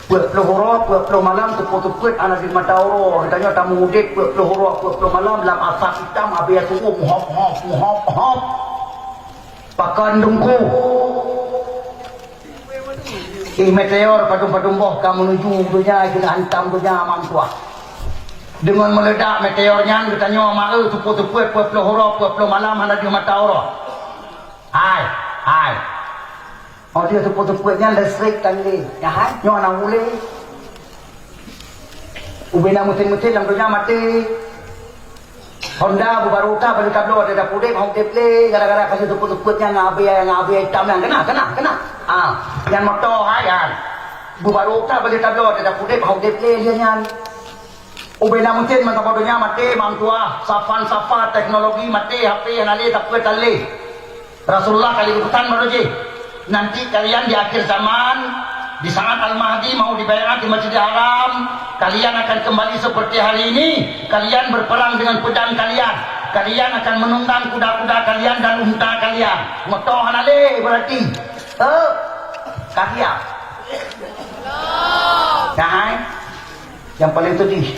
Pulau malam tuput-tuput anak di mata orang. Katanya tamu mudik pulau malam dalam asap hitam habis suruh muhop. Pakan dungku. Meteor padung-padung boh kamu menuju dunia kita hantam dunia mampuah. Dengan meledak meteornya katanya mak tuput-tuput pulau malam anak di mata orang. Hai. Oh dia tuput-tuputnya listrik tadi. Ya hai, nyo anak boleh. Ubena mutin-mutin dalam dunia mati. Honda baru ta balik kablo ada pudek hong teple gara-gara kasih tuput-tuputnya ngabe hitam yang kena. Yang motor hayan. Baru ta balik kablo ada pudek hong teple dia nyan. Ubena mutin mata bodohnya mati bang tua safa teknologi mati HP yang ale tak tali. Rasulullah kali ikutan baru je. Nanti kalian di akhir zaman di saat Al-Mahdi mau dibayar di Masjidil Haram, kalian akan kembali seperti hari ini. Kalian berperang dengan pedang kalian. Kalian akan menunggang kuda-kuda kalian dan unta kalian. Motor hanale berarti. Karya. Nah, yang paling sedih.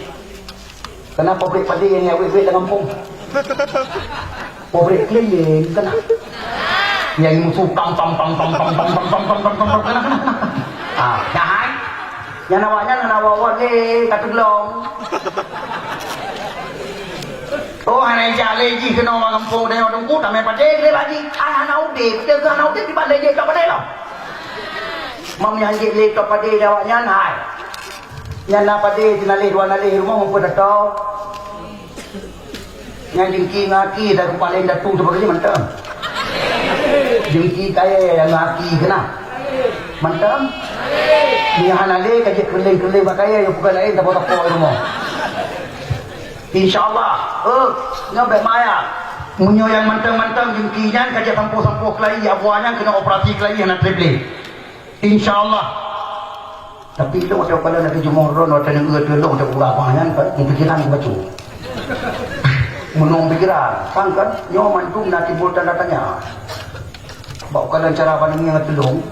Kenapa pabrik padi yang awet-awet dalam kampung? Pabrik keliling kena. Yang musuh tang kena. Jangan. Yang namanya nawawan ni kata gelong. Oh, hanya jale ji kena orang kampung dia orang tunggu tak main padai dia lagi. Anak udah, betul ke anak udah di padai dia tak padai lah. Mam yang je tak padai dia awaknya hai. Yang nak padai tinalih dua nalih rumah mampu datang. Yang jengki ngaki dah kepala datung tu baru je mantap. Jengki kaya yang ngaki kena mantap. Dia hanale kajik keleng-keleng bakaya yang bukan lain tak apa-apa rumah. InsyaAllah ngabek maya munyo yang mantang-mantang jengkinya kajik sampo-sampo kelai abuahnya kena operasi kelai anak triple InsyaAllah. Tapi itu macam pada nak jumurun waktu yang gelong macam berapanya kan pikiran baca menung pikiran kan nyo mantum nanti bultan datanya bawa kalian cara pandang yang telung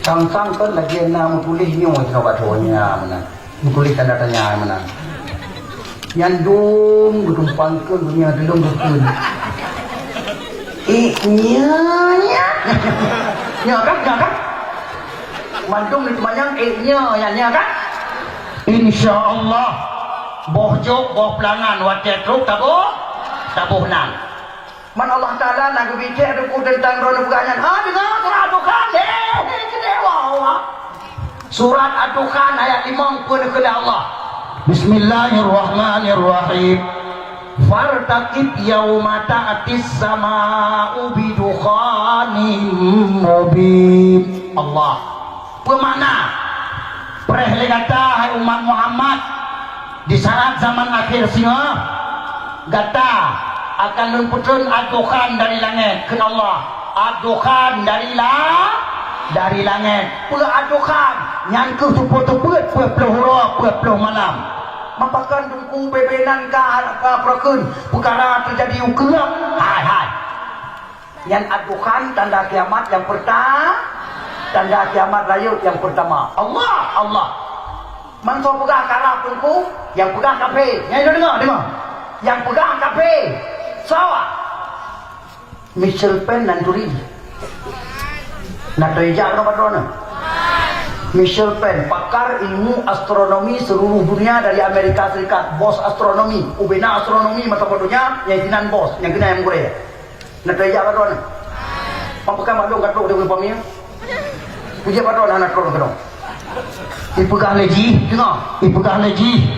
sang kan lagi nama tulis nyo macam batonya mana Tulis tanda tanya mana. Nyandung bertumpangkan dunia delung berkun. Nya. Nya kan? Mandung itu banyak nya kan? Insyaallah boh jok boh pelangan watet truk tabuh nan. Man Allah Taala nak bicara aku tentang roda bukannya. Dengar surat Ad-Dukhan kedewa Allah. Surat Ad-Dukhan ayat 50 kepada Allah. Bismillahirrahmanirrahim. Fartaqib yauma ta'tis sama'u bidukhanin mubin. Allah. Bermakna pereh kata hai umat Muhammad di saat zaman akhir singa kata akan lumputun Ad-Dukhan dari langit ke Allah. Ad-Dukhan dari langit. Pula Ad-Dukhan nyangku tuput-tuput puluh malam. Mapakan dungku bebenan ka prakun perkara terjadi ukeram. Hai. Yang Ad-Dukhan tanda kiamat yang pertama, tanda kiamat raya yang pertama. Allah. Manso pegang karap dungku, yang pegang kafe. Yang dengar. Yang pegang kafe. Sawa. Michel Pen dan Turi. Nak terjak apa drone? Michel Pen, pakar ilmu astronomi seluruh dunia dari Amerika Serikat, bos astronomi, ubena astronomi mata bodohnya, yang jinan bos, yang kena yang Korea. Nak terjak apa drone? Pampakan madong kat dia pamia. Puja apa drone anak drone kedong. Ipegah leji, dengar. Ipegah leji.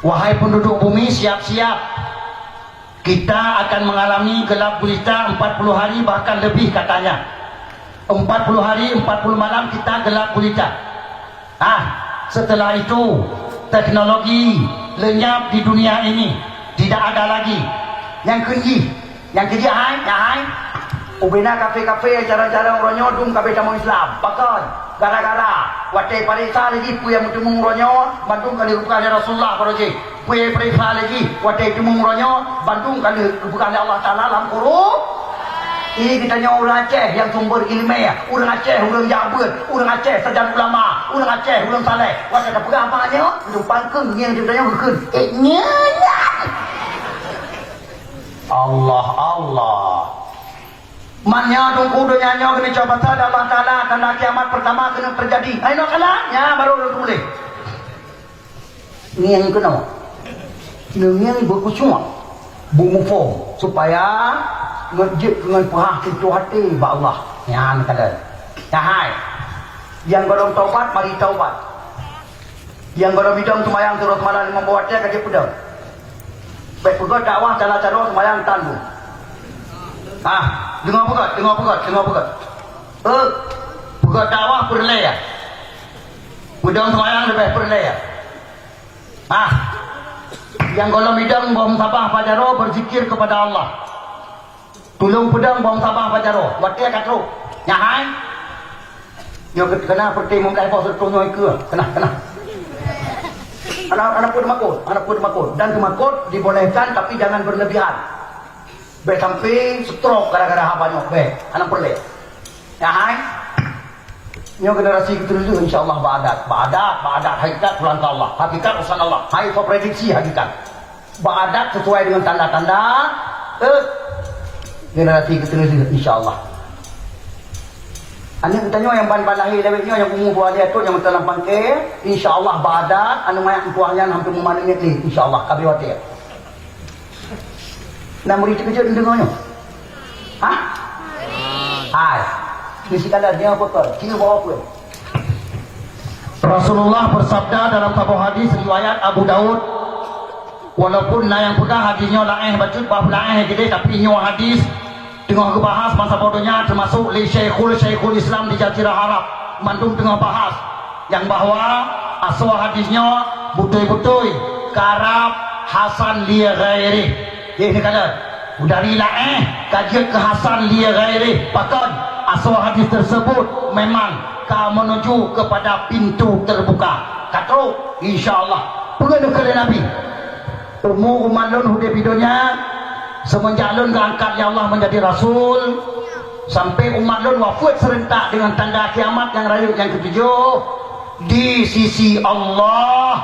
Wahai penduduk bumi, siap-siap. Kita akan mengalami gelap gulita 40 hari bahkan lebih katanya. 40 hari, 40 malam kita gelap gulita. Setelah itu teknologi lenyap di dunia ini, tidak ada lagi. Yang keji hai. Ubena kafe-kafe cara-cara orang dum kafe tamu Islam. Pakai gara-gara wate parisa lagi puya mutumung ronyo Bandung kali bukan Rasulullah paroji. Puya parisa lagi wate tumung ronyo Bandung kali bukan Allah Taala dalam Quran. Ini kita nyawa orang Aceh yang sumber ilmiah, orang Aceh, orang Jabut, orang Aceh sarjana ulama, orang Aceh, orang saleh. Wate tak pegang apanya? Hidup pangkeng yang ceritanya berkun. Allah. Mannya tunggu dunia kena coba sada Allah Taala tanda kiamat pertama kena terjadi. Ayo kalanya baru boleh. Ini yang kena. Ini yang berkucuma. Bumufo supaya masjid dengan perah itu hati ba Allah. Yang kata. Hai. Yang belum taubat mari taubat. Yang belum bidang semayang terus malam membawa dia kerja pedang. Baik pegat dakwah cara-cara semayang tanggung. Dengar pegat. Pegat dakwah perlaya. Pedang semayang lebih perlaya. Yang golong bidang bom sabah pajaro berzikir kepada Allah. Tulung pedang bom sabah pajaro. Buat dia katro. Nyahai. Yo kena perti mungkai bos tunoi ke. Kena. Anak pun makut. Dan kemakut dibolehkan tapi jangan berlebihan. Sampai stroke gara-gara hapanya. Anak perle. Nyahai. Yang generasi ketujuh insyaAllah ba'adat hakikat pulang ke Allah, hakikat urusan Allah. Hai so prediksi hakikat ba'adat sesuai dengan tanda-tanda generasi ketujuh insyaAllah. Anda bertanya yang ban-ban lahir lewetnya yang umur buah dia tu yang dalam pangke insyaAllah ba'adat anu mayak empuahnya hampir memaningnya ni insyaAllah kabiwati nak murid kejut dengarnya hai misi kalian dia apa kau? Kira bawa apa? Rasulullah bersabda dalam sebuah hadis riwayat Abu Daud, walaupun yang pegang hadisnya lain bacut bab lain gede tapi nyawa hadis tengah bahas masa bodohnya termasuk li Syekhul Islam di Jazirah Arab mandung tengah bahas yang bahwa asal hadisnya betul-betul karab Hasan li ghairi. Ini kata dari lain kajian ke Hasan li ghairi bahkan asal hadis tersebut memang kau menuju kepada pintu terbuka. Kata insyaAllah pengaduh kali Nabi umur umat lun hudah bidonya semenjak lun keangkat ya Allah menjadi Rasul sampai umat lun wafat serentak dengan tanda kiamat yang raya yang ketujuh di sisi Allah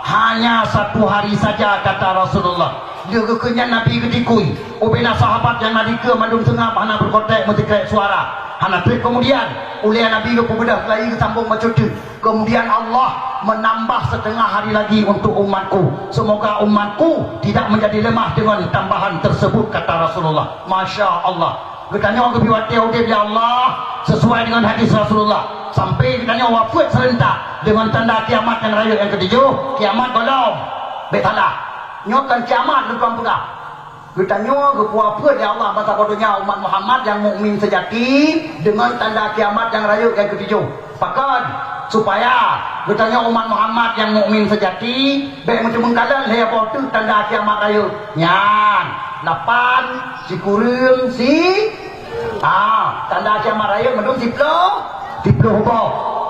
hanya 1 hari saja, kata Rasulullah. Dia kekenyan Nabi ketikui ubena sahabat yang Nabi ke mandung tengah hana berkotek mentekrek suara hana trik. Kemudian oleh Nabi ke pebedah lagi ke sambung macam tu. Kemudian Allah menambah setengah hari lagi untuk umatku. Semoga umatku tidak menjadi lemah dengan tambahan tersebut, kata Rasulullah. Masya Allah. Katanya orang kebiwati udib ya Allah sesuai dengan hadis Rasulullah. Sampai katanya wafat serentak dengan tanda kiamat yang raya yang ketujuh. Kiamat belum betanda nyokan kiamat depan pegah. Kita nyo apa dia Allah masa bodohnya umat Muhammad yang mukmin sejati dengan tanda kiamat yang raya yang ketujuh. Pakat supaya kita nyo umat Muhammad yang mukmin sejati baik macam mengkalan dia apa tu tanda kiamat raya. Nyan 8 si kurung si tanda kiamat raya medung si Diploh apa?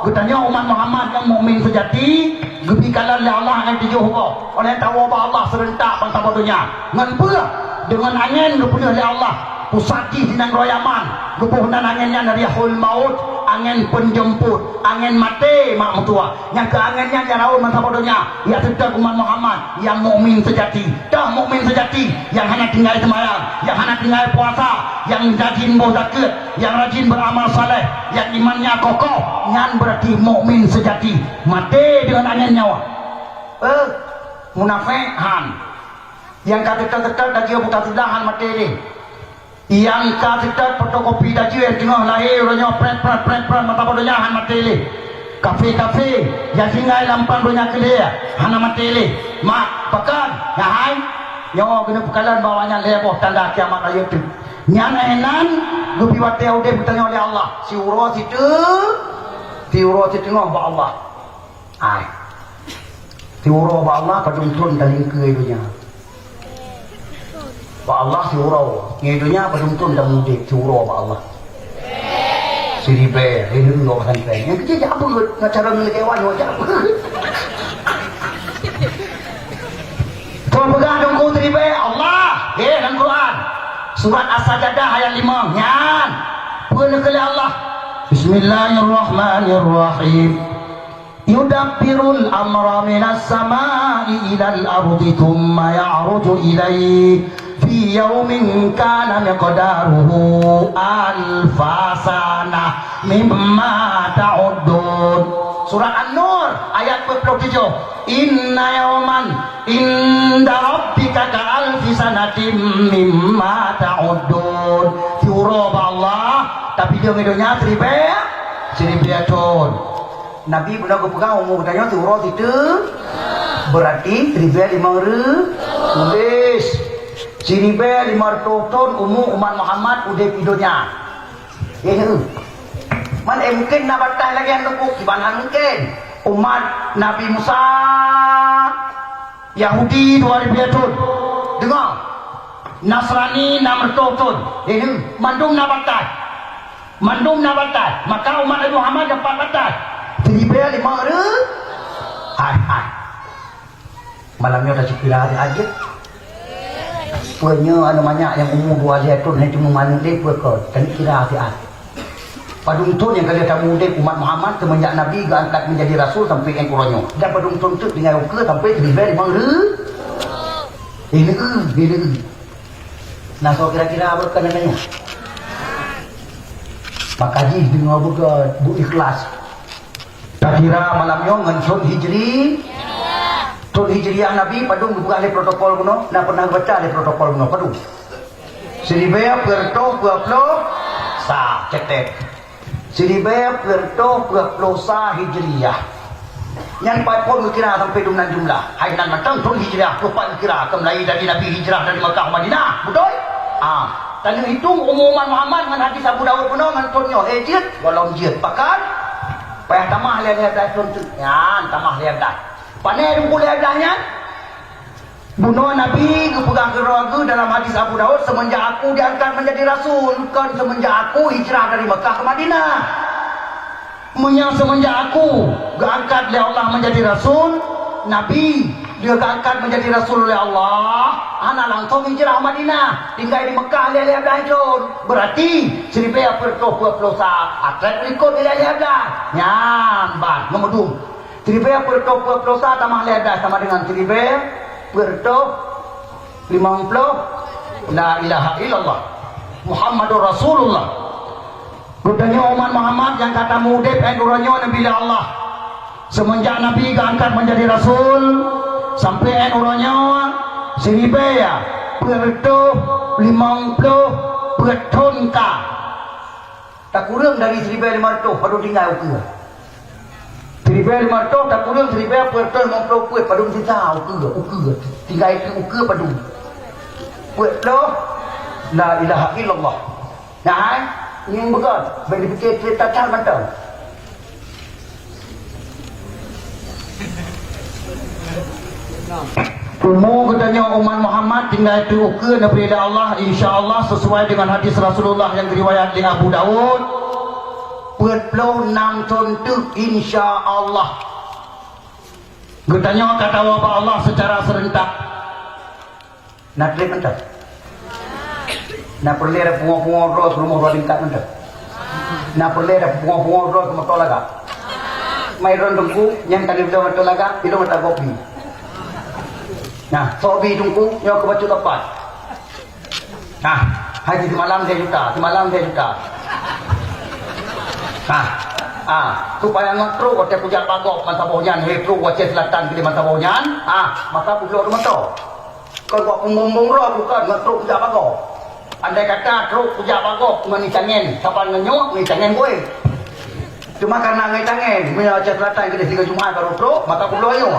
Katanya umat Muhammad yang mukmin sejati gebikalan oleh Allah yang tujuh apa? Orang tahu apa Allah serentak bangsa bodohnya. Ngan pula dengan angin gepunya oleh Allah. Pusati dinang royaman. Gepuhnan anginnya dari hul maut, angin penjemput, angin mati mak mertua. Yang ke anginnya jaraun bangsa bodohnya. Ya sedang umat Muhammad yang mukmin sejati. Dah mukmin sejati yang hanya tinggal sembahyang, yang hanya tinggal puasa, yang rajin berzakat, yang rajin beramal saleh, yang imannya kokoh, yang berarti mukmin sejati. Mati dengan angin nyawa. Munafik yang kata-kata dah dia buta sudahan mati ni. Yang kata fotokopi dah dia tengah lahir orangnya pret mata bodohnya han mati ni. Kafe yang tinggal lampan banyak kelia hana mati ni. Mak pakan ya hai yang kena pekalan bawanya leboh tanda kiamat raya tu. Yang enan gupi wate ude bertanya oleh Allah si uro situ tengah ba Allah ai si uro ba Allah padung tun daling ke idunya ba Allah si uro idunya padung tun dang mudik si uro ba Allah si ribe ini lo kan yang kecil apa cara ngelewan wajah apa tuan pegang dongku ribe Allah dalam Quran Surat As-Sajdah ayat 5. Nyan. Penekali Allah. Bismillahirrahmanirrahim. Yudabbirul amra minas samai ilal ardi thumma ya'ruju ilaihi fi yawmin kana miqdaruhu alfasana mimma ta'uddun. Surat An-Nur ayat 27. Inna yawman inda rabbika ka'alfi sanatim mimma ta'uddun. Tiurab Allah tapi dia ngedonya seribu ton. Nabi pernah kepegang umur katanya tiurab itu berarti 1.500 tulis 1.500 ton umur umat Muhammad udah pidonya. Mana mungkin nak batal lagi yang tepuk gimana mungkin umat Nabi Musa Yahudi 2.000 ton dengar Nasrani 600 ton ini mandung nak batal maka umat Nabi Muhammad dapat batal 1.500 hai malamnya dah cukup hari aja punya namanya yang umur 2 ton hanya cuma mana dia punya dan kira hati-hati padung tun yang kalian tamu mudik umat Muhammad semenjak Nabi diangkat menjadi Rasul sampai yang kurangnya dan padung tun tu dengan uke sampai 1.500 ini nah so kira-kira apa kenanya Pak Haji dengar buka bu ikhlas kira malamnya ngensun hijri tun hijriah Nabi padung buka le protokol kuno nak pernah baca le protokol kuno padung Siribaya perto sa cetek Siribaya perto sa hijriah yang 40 kira sampai dengan jumlah hainan matang tun hijriah 4 kira kembali dari Nabi hijrah dari Makkah Madinah betul dan hitung umuman Muhammad dengan hadis Abu Dawud penuh dengan tunnya jid walau jid pakan payah tamah lihat tun yan tamah lihat panai dulu lihatnya bunuh Nabi kepegang keraga dalam hadis Abu Dawud semenjak aku diangkat menjadi Rasul bukan semenjak aku hijrah dari Makkah ke Madinah semenjak aku diangkat oleh Allah menjadi Rasul Nabi dia diangkat menjadi Rasul oleh Allah anak langsung hijrah Madinah tinggal di Mekah lihat berarti seribu perto atlet berikut lihat nyamban nomor 2 Tribe perto pertosa tamah ledah sama dengan tribe perto 50 la ilaha illallah Muhammadur Rasulullah. Budanya umat Muhammad yang kata mudib enduranya Nabi Allah. Semenjak Nabi diangkat menjadi Rasul sampai enduranya seribu ya perto 50 bertonka. Tak kurang dari 1,500 pada tinggal ukur. 1,500 tak kurang 1,000 perto 50 puet pada tinggal ukur. Tinggal itu ukur pada perto la ilaha illallah. Nah, ini bukan bagi fikir cerita cal macam. Umur katanya umat Muhammad tinggal itu ukur daripada Allah, insya-Allah sesuai dengan hadis Rasulullah yang diriwayat di Abu Daud. 46 contoh insya-Allah. Katanya kata wabah Allah secara serentak. Nak lihat macam. Nak perlu ada bunga-bunga ros rumah roh tingkat macam. Nak perlu ada bunga-bunga ros rumah tolaga. Mai ron tunggu yang tadi bila mata tolaga, bila mata kopi. Nah, sobi tunggu yang ke baju lepas. Nah, haji di malam dia juta, di malam dia juta. Nah, supaya ngetru kau puja pagok mata bohyan, hetru wace selatan ke mata bohyan. Maka puja rumah tu. Kalau pembumbung roh bukan ngetru puja pagok. Andai kata truk puja pagok ngani cangen, kapan ngenyok ni cangen gue. Cuma karena ngai cangen, punya wace selatan ke 3 Jumaat baru truk, maka pulau ayo.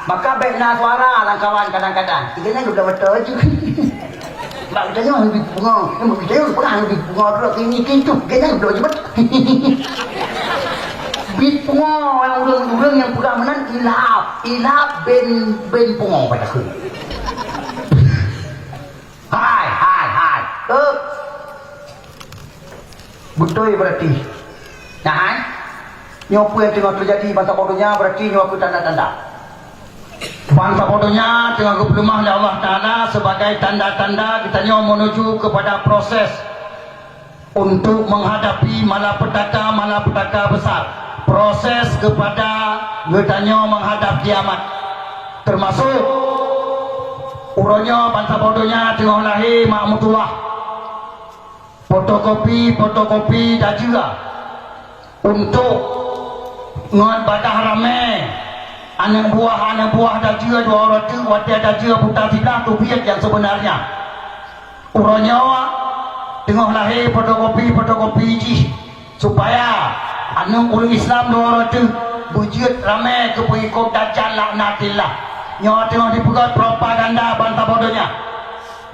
Maka baiklah suara lah kawan kadang-kadang. Kita ni sudah betul je. Mbak kita ni lebih bunga. Mbak kita ni pernah lebih bunga dulu. Kini tu. Kita ni betul je betul. Bit bunga yang urang-urang yang pegang menan ilap. Ilap ben bunga pada aku. Hai. Betul berarti. Nah, nyopu yang tengah terjadi bantah bodohnya berarti nyopu tanda-tanda. Bangsa bodohnya tengah kepelemah oleh Allah Ta'ala sebagai tanda-tanda kita menuju kepada proses untuk menghadapi malapetaka besar. Proses kepada katanya menghadap kiamat. Termasuk uronya bangsa bodohnya tengah lahir makmutullah. Fotokopi dan juga untuk badah ramai anak buah dah juga 200 wadah dah juga buta tidak tu biar yang sebenarnya uranya tengah lahir fotokopi ji supaya anak orang Islam 200 bujut ramai ke pengikut dajjal laknatillah nyawa tengah dipegat propaganda bantah bodohnya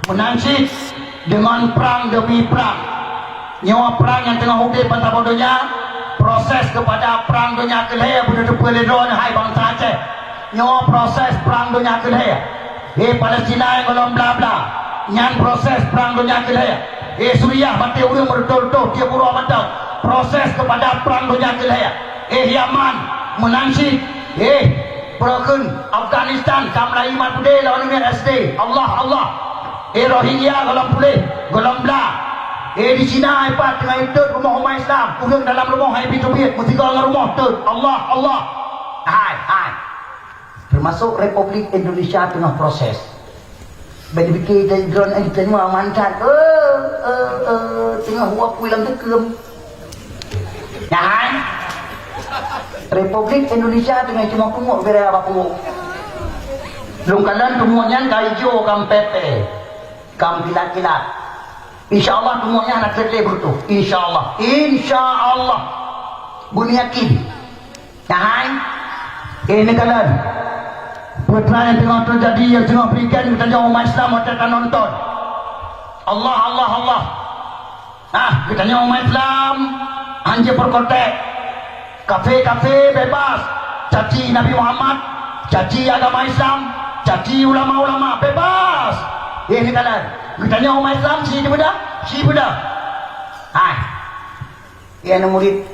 menansik dengan perang demi perang nyawa perang yang tengah hudib bantah bodohnya proses kepada perang dunia kelihaya berdua ledron hai bangsa Aceh nyawa proses perang dunia kelihaya Palestina yang belum bla bla nyan proses perang dunia kelihaya Suriah mati urang berdol-dol dia buruk mantap proses kepada perang dunia kelihaya Yaman menansi Perakun Afghanistan kamlah iman pudih lawan dengan SD Allah Rohingya golong pulih golong bla di Cina hebat tengah itu rumah Islam urang dalam rumah hai bitubit mesti dengan rumah tu Allah hai termasuk Republik Indonesia tengah proses bagi fikir dan drone yang kita mancat tengah huap wilam tekem nah Republik Indonesia tengah cuma punguk bera apa punguk lungkalan tumuannya kaijo kam pepe kam kilat-kilat InsyaAllah semuanya anak terlebih berutuh. InsyaAllah. Bunyi yakin. Nah, ini kalian. Pertanyaan yang tengah terjadi, yang tengah berikan, kita jauh umat Islam, kita akan nonton. Allah. Kita jauh umat Islam, anjir perkotek. Kafe-kafe bebas. Caci Nabi Muhammad, caci agama Islam, caci ulama-ulama, bebas. Ini kalian. Katanya umat Islam si budak. Yang murid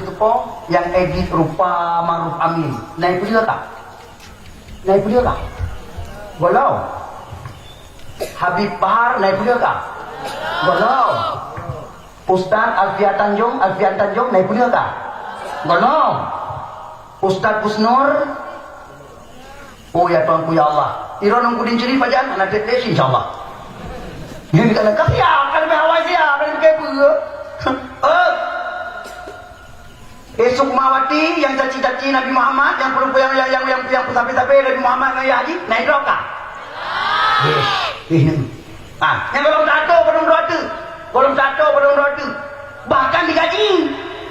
itu po yang edit rupa Maruf Amin. Naik juga kah? Golau. Habib Bahar naik juga kah? Golau. Ustaz Alfian Tanjung naik juga kah? Gono. Ustaz Husnur. Oh ya Tuanku ya Allah. Iro nunggu din ciri pajan anak tetes insyaallah. Ini kata kaya kan bahawai dia kan ke bu. Esok Mawati yang caci-caci Nabi Muhammad yang tapi Nabi Muhammad dengan Haji naik neraka. Ini. Yang belum tato belum tato. Bahkan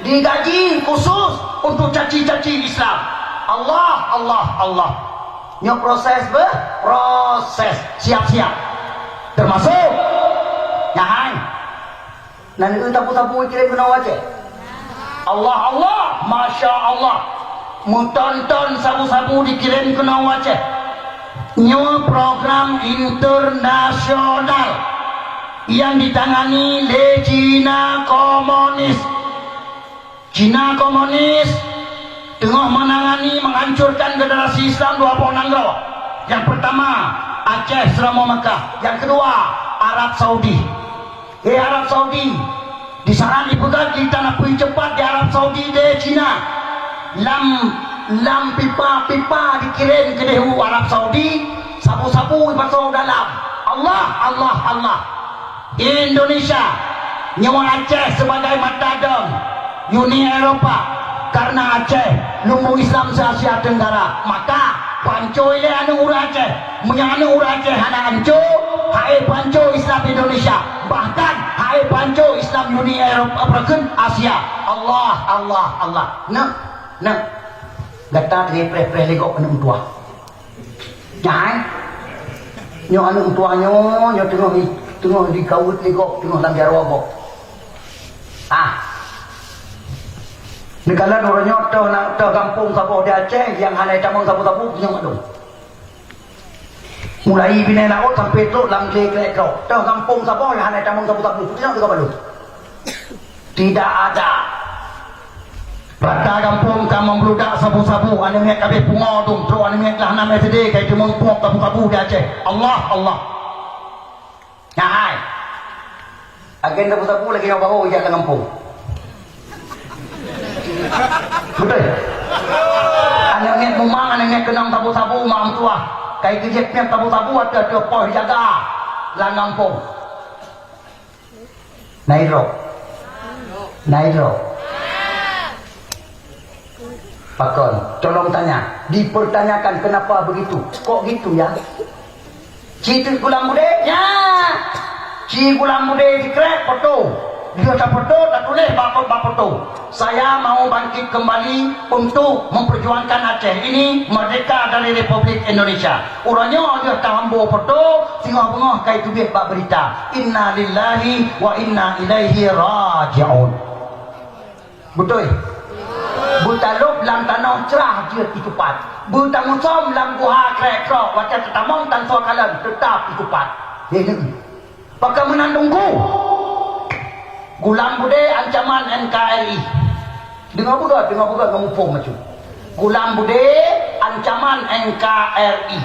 digaji khusus untuk caci-caci Islam. Allah. Nyo proses siap-siap. Termasuk nyahai. Nanti itu tapu-tapu kirim kena wajah. Allah, Masya Allah. Mutonton sabu-sabu dikirim ke Nawaceh. New program internasional yang ditangani oleh Cina Komunis tengah menangani menghancurkan generasi Islam 26 negara. Yang pertama Aceh selama Mekah, yang kedua Arab Saudi. Arab Saudi di sana dipegang di tanah pui cepat di Arab Saudi di Cina. Lam pipa dikirim ke dehu Arab Saudi, sapu-sapu masuk dalam. Allah. Indonesia nyawa Aceh sebagai matadong Uni Eropa karena Aceh lumbung Islam se-Asia Tenggara. Maka panco ile anu urang Aceh, menyanu urang Aceh anak anco, hae panco Islam Indonesia. Bahkan hae panco Islam Uni Eropa perken Asia. Allah. Nah. Gata pre legok anu tua. Jangan. Nyo anu tuanyo nyo tengah dikawut legok tengah dalam jarwo. Negara dorongnya to kampung sapo di Aceh yang hanai camong sapu-sapu punya madung. Mulai bina laut sampai tu lam klek to kampung sapo yang hanai camong sapu-sapu punya juga balu. Tidak ada. Rata kampung kamu meludak sapu-sapu ane mek kabeh pungo tung tro ane mek lah nama SD kai cuma puak sapu-sapu di Aceh. Allah. Nah, agenda sapu-sapu lagi yang bawa ijak kampung. Betul. Anaknya memang anaknya kenang sapu-sapu mak tua. Kai kejepnya sapu-sapu ada poi jaga lang kampung. Nairo. Pakon, tolong tanya. Dipertanyakan kenapa begitu? Kok gitu ya? Citu gulam bude? Ya. Ci gulam bude dikrek foto. Dia tak foto, tak tulis bapa foto. Saya mau bangkit kembali untuk memperjuangkan Aceh ini merdeka dari Republik Indonesia. Urangnya dia tambo foto, tengah bengah kai tubik bak berita. Inna lillahi wa inna ilaihi raji'un. Betul? Butalub lam tanah cerah dia ikupat. Butang som lam buha krek krok wajah tetamong tan so kalam tetap ikupat. Ini. Pakai menandungku. Gulam bude ancaman NKRI. Dengar buka kamu pom macam. Gulam bude ancaman NKRI.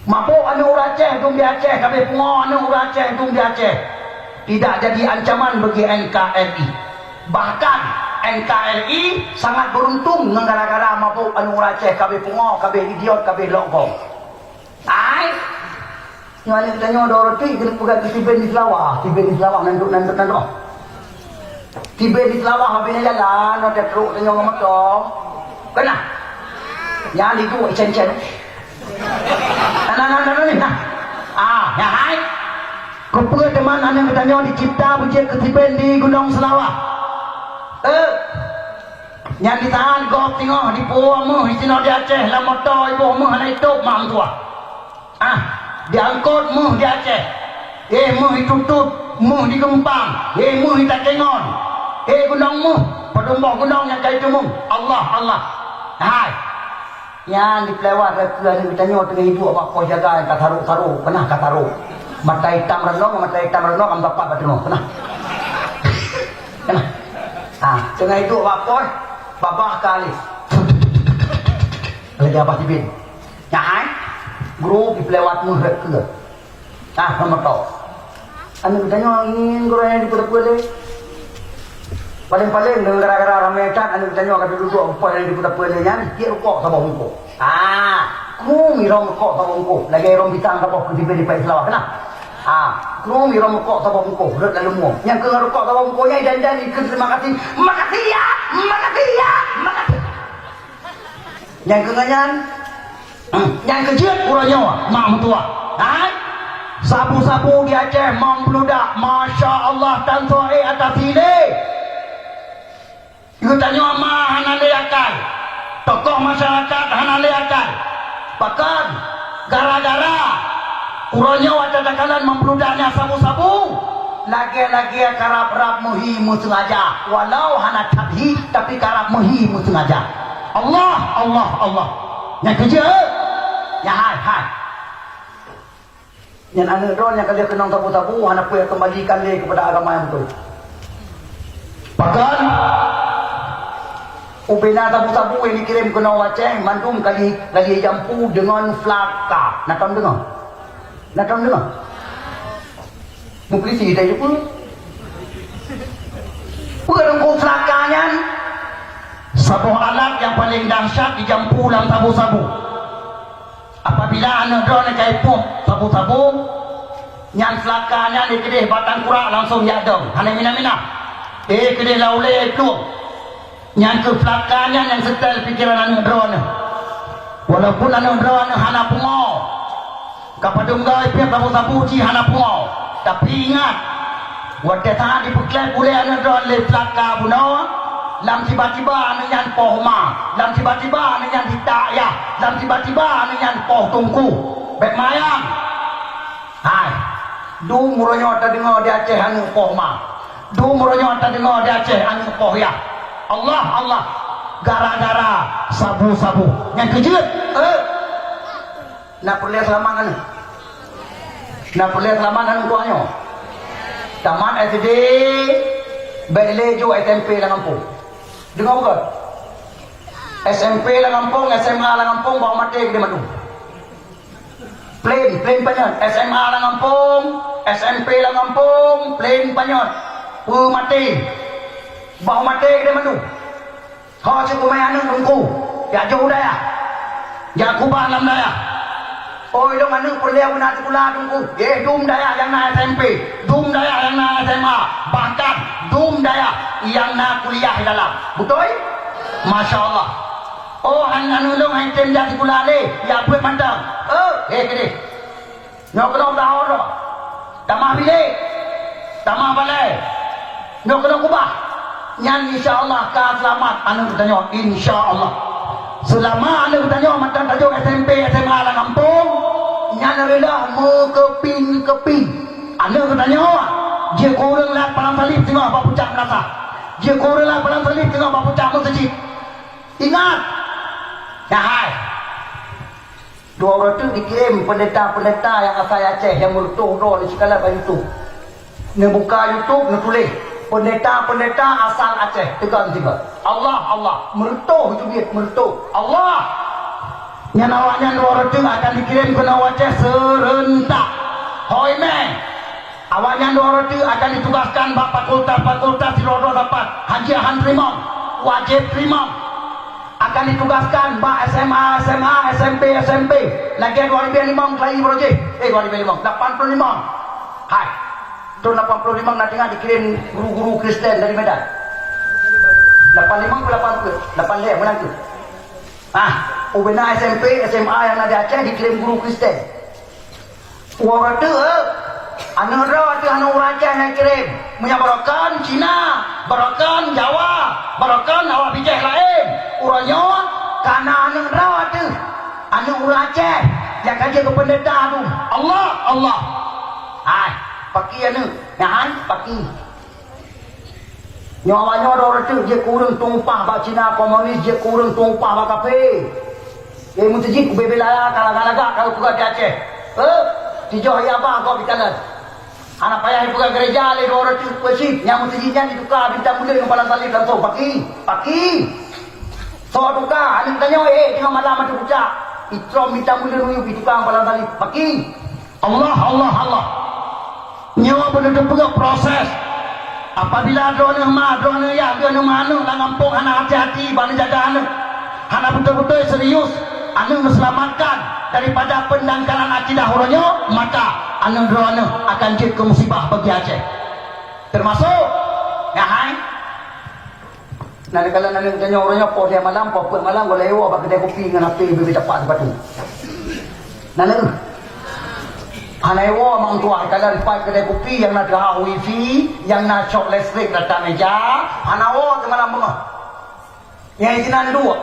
Mabuk anu Aceh dung di Aceh, kami pungo anu Aceh dung di Aceh. Tidak jadi ancaman bagi NKRI. Bahkan NKRI sangat beruntung gara-gara mabuk anu Aceh, kami pungo, kami idiot, kami lokong. Ai. Nyali tanya doroti kena pegang tiba di Selawah nanduk. Tiba di Selawah habis jalan ada truk tanya ngomong dong. Kena. Yang itu icen-icen. Nah. Ya hai. Kepada teman anda bertanya dicipta bujit ketiban di Gunung Selawah. Yang ditahan gop tengok di Pulau Muh di sini di Aceh lah motor ibu Muh anak itu mam tua. Diangkut Muh di Aceh. Muh ditutut, Muh di Gempang, Muh di Takengon. Gunung Muh, pedumbang gunung yang kait Muh. Allah. Hai. Yang dipelewat dan ditanya tengah ibu apa jaga kataru, pernah kataru. Mata hitam renong am bapak bateno, pernah. Kena. Tengah itu apa? Bapak kali. Lagi apa tibin? Hai. Guru dipelewat murid ke. Nomor tau. Anu bertanya ingin guru yang diputar-putar. Paling-paling gara-gara ramai cat anu tanya kata duduk apa yang di kota nyan dia rokok sama bungku. Kru mirong rokok sama bungku. Lagi rom bitang apa ketiba di Pak Selawak kena. Kru mirong rokok sama bungku. Rut lalu mu. Yang ke rokok sama bungkunya dan ikut terima kasih. Makasih ya. Yang ke nyan yang kejut uranya mak mentua. Sabu-sabu di Aceh membludak. Masya Allah tanpa atas ini. Iku tanya ma hana leakan. Tokoh masyarakat hana leakan. Bahkan gara-gara uranya wajah membludaknya sabu-sabu. Lagi-lagi karap-rap muhimu sengaja. Walau hana tabhi tapi karap muhimu sengaja. Allah. Yang kerja. Ya hai. Yang anak drone yang kalian kenang sabu-sabu hana punya kembalikan dia kepada agama yang betul. Bahkan ubena sabu-sabu yang dikirim ke Aceh mandum kali jampu dengan flaka. Nak dengar? Mungkin dia juga. Bukan kau flakanya. Sebuah alat yang paling dahsyat dijampu dalam sabu-sabu. Apabila anak drone kait pun sabu-sabu, yang flakanya dikedih batang kurak langsung jadong. Hanya mina-mina. Kedih laulai itu. Yang ke flakanya yang setel pikiran anak drone. Walaupun anak drone hana pungau. Kapadunggai pihak sabu-sabu ji hana pungau. Tapi ingat, waktu saat dipeklai boleh anak drone le flaka bunawa. Lam tiba-tiba anu yang pohma, lam tiba-tiba anu yang ditayah, lam tiba-tiba anu yang poh tungku. Bek mayang. Hai. Du muronyo ta dengar di Aceh anu pohma. Du muronyo ta dengar di Aceh anu pohya. Allah. Gara-gara sabu-sabu. Yang kejut. Nak perlihat selamangan. Nak perlihat selamangan tuanyo. Taman SD, Belejo SMP lang Lampung. Dengar bukan? SMP lang Lampung, SMA lang Lampung, bawa mati ke Madu. Plain panjang. SMA lang Lampung, SMP lang Lampung, plain panjang. Mati. Bawa mati ke Madu. Kau cukup main anu tungku. Ya jauh dah ya. Ya kubah lam dah ya. Oh itu anu perlihat guna sekolah tungku. Dum daya yang na SMP, dum daya yang na SMA, bahkan dum daya yang na kuliah di dalam. Betul? Masya Allah. Oh anu dong yang tem jadi sekolah le, ya buat mandang. Kede. Nyok kena dah orang. Tamah bilik, tamah balai. Nyok kena kubah. Yang insya Allah kah selamat. Anu bertanya, insya Allah. Selama anda bertanya macam tajuk SMP, SMA lah kampung, nyana rela keping. Anda bertanya, dia korang lah palang salib tengok apa puncak merasa. Dia korang lah palang salib tengok apa puncak masjid. Ingat, ya hai. Dua orang tu dikirim pendeta yang asal Aceh yang melutuh roh di segala YouTube. Dia buka YouTube, dia tulis. Pendeta asal Aceh tegang tiba. Allah merutuh itu dia merutuh. Allah yang awaknya dua orang akan dikirim ke Aceh serentak. Hoi men, awaknya dua orang akan ditugaskan fakultas di luar dapat hajian primam, wajib primam. Akan ditugaskan SMA, SMP. Lagi 2005 lagi projek. 2005, 85. Hai. Tahun 85 nanti dikirim guru-guru Kristen dari Medan. 85 ke 80 mana tu? Ubena SMP, SMA yang ada Aceh dikirim guru Kristen. Orang tu, anak orang Aceh yang kirim. Menyabarakan Cina, barakan Jawa, barakan awak bijak lain. Orangnya karena anak tu, anak orang Aceh yang kaji ke pendeta tu. Allah. Paki anu, nyahan paki. Nyawanya orang tu dia kurang tumpah bak Cina komunis, dia kurang tumpah bak kafir. Dia mesti kubebelala kalau kuat di Aceh. Tijoh ya apa kau bikalan. Anak payah buka gereja le orang tu masjid, yang mestinya ditukar bintang mulia dengan palang salib langsung paki. So tukar, anu tanya tengah malam ada buka. Itrom bintang mulia nu ditukar palang salib paki. Allah. Nyawa benar-benar proses apabila drone ma drone ya drone mana lah ngampung anak hati-hati bani jaga anak betul-betul serius anu selamatkan daripada pendangkalan akidah huranyo, maka anu drone akan jadi musibah bagi Aceh. Termasuk ya hai nanti kalau nanti tanya orangnya po dia malam po malam boleh lewa bak kedai kopi dengan api bagi dapat batu nanti Hanewo mang tua kalian fight kedai kopi yang nak dah wifi, yang nak cok listrik datang meja, Hanewo ke malam bunga. Yang izinan dua.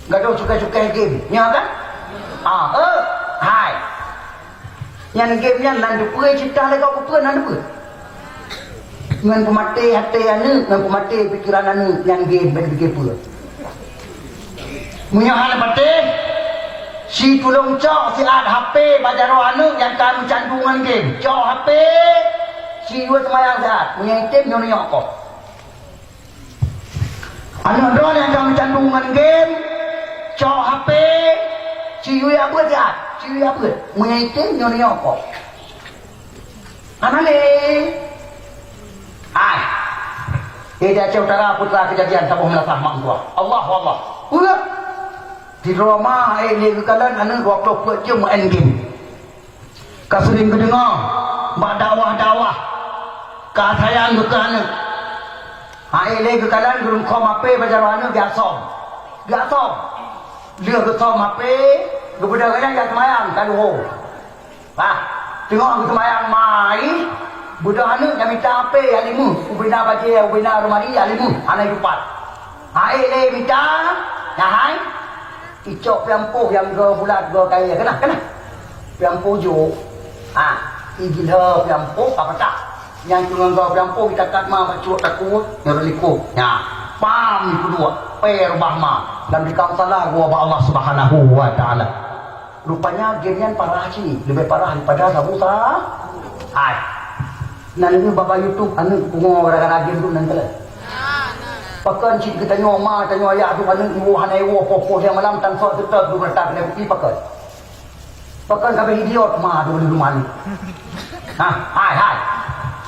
Gaduh cukai-cukai game, ya kan? Hai. Yang game yang nanti pun cerita lagi kau pun nanti pun. Dengan pemati hati anu, dengan pemati pikiran anu yang game bagi pun. Punya hal pati. Si tolong cok si ad HP bajaro anu yang kami cantungan game cok HP si dua semayang sehat punya item nyonya kok anu drone yang kami cantungan game cok HP si dua apa sehat si dua apa punya item nyonya kok anale ai dia Aceh Utara putra kejadian tabuh melatah mak tua Allah ulah di rumah ini kalian anu 20 jam main game. Kau sering kedengar bak dakwah ka sayang ke anu. Ini kalian belum kom ape baca anu biasa. Dia ke kom ape kemudian kalian yang semayang kan ho. Tengok ke semayang mai budak anu yang minta ape yang limu, ubina baca ubina rumari yang limu, anak jupat. Ini minta ya hai icok piampuh yang go bulat go kaya kena piampuh jo igil he piampuh apa tak yang cuma go piampuh kita kat ma macuk taku nyerliku ya pam itu dua per bahma dan di kamsalah gua ba Allah Subhanahu wa taala rupanya game-nya parah sini lebih parah daripada sabusa nanti bapa YouTube anu pungo orang game tu nanti pakan cik kita nyoma tanya ayah tu mana ibu hanai wo popo yang malam tan sok tetap du bertak ne bukti pakan kabe idiot ma du rumah ni hai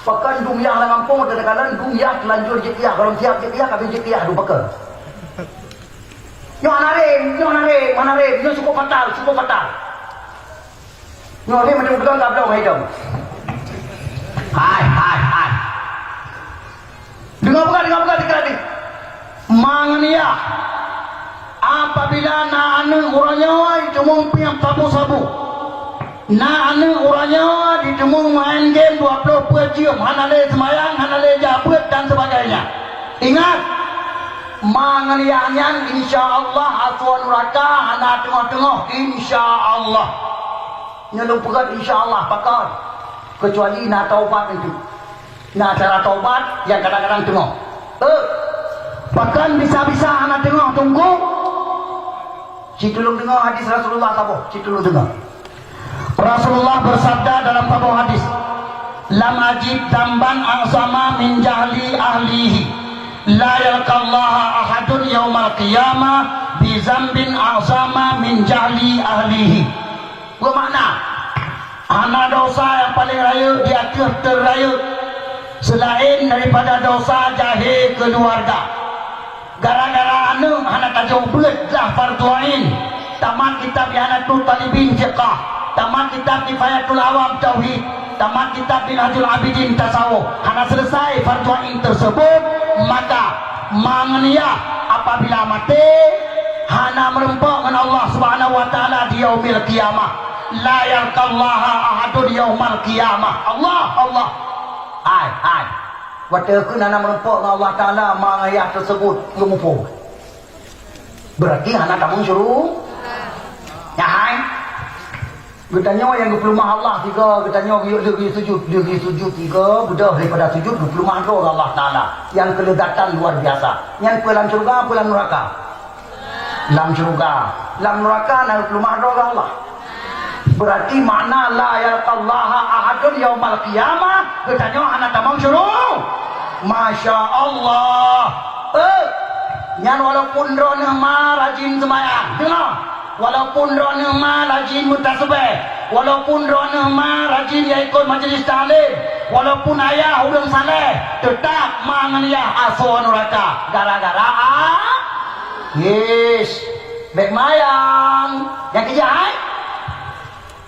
pakan dunia lah ngampung kadang-kadang dunia lanjur jekiah kalau tiap jekiah kabe jekiah du pakan nyo anare nyo cukup fatal nyo ni macam betul tak betul hidup hai dengar bukan dikira ni mangania apabila na anu uranya ditemung piang sabu-sabu na anu uranya ditemung main game 20 jam hanale semayang hanale jabut dan sebagainya ingat mangania insyaallah aswan neraka hana tengah-tengah insyaallah nyelupukan insyaallah pakar kecuali na taubat itu na cara taubat yang kadang-kadang tengah bahkan bisa-bisa anak tengok tunggu si tolong dengar hadis Rasulullah sahabat si tolong dengar Rasulullah bersabda dalam sebuah hadis lam ajib damban a'zama min jahli ahlihi la yalqallaha ahadun yaumal qiyamah bi zambin a'zama min jahli ahlihi bermakna anak dosa yang paling raya di akhir terraya selain daripada dosa jahil keluarga gara-gara anu anak tajau belet lah farduain tamat kitab Ihanatul Talibin Fiqah tamat kitab Kifayatul Awam Tauhid tamat kitab Minhajul Abidin Tasawuf anak selesai farduain tersebut maka mangnia apabila mati hana merempok dengan Allah Subhanahu wa taala di yaumil qiyamah la yalqallaha ahadun yaumal qiyamah Allah ai waktu aku nak merempok dengan Allah Ta'ala mengayat tersebut lumpuh berarti anak kamu suruh ya hai bertanya yang 20 Allah tiga bertanya dia sujud tiga budak daripada sujud 20 mahal Allah Ta'ala yang kelegatan luar biasa yang pulang surga pulang neraka dalam surga dalam neraka nak 20 mahal Allah berarti makna la yalqallaha ahadun yaumal qiyamah bertanya anak kamu suruh Masya Allah yang walaupun drone ma rajin semayang dengar walaupun drone ma rajin mutasabih walaupun drone ma rajin ya ikut majlis ta'lim walaupun ayah udah saleh tetap manganiah asuh neraka gara-gara yes baik mayang yang kejahat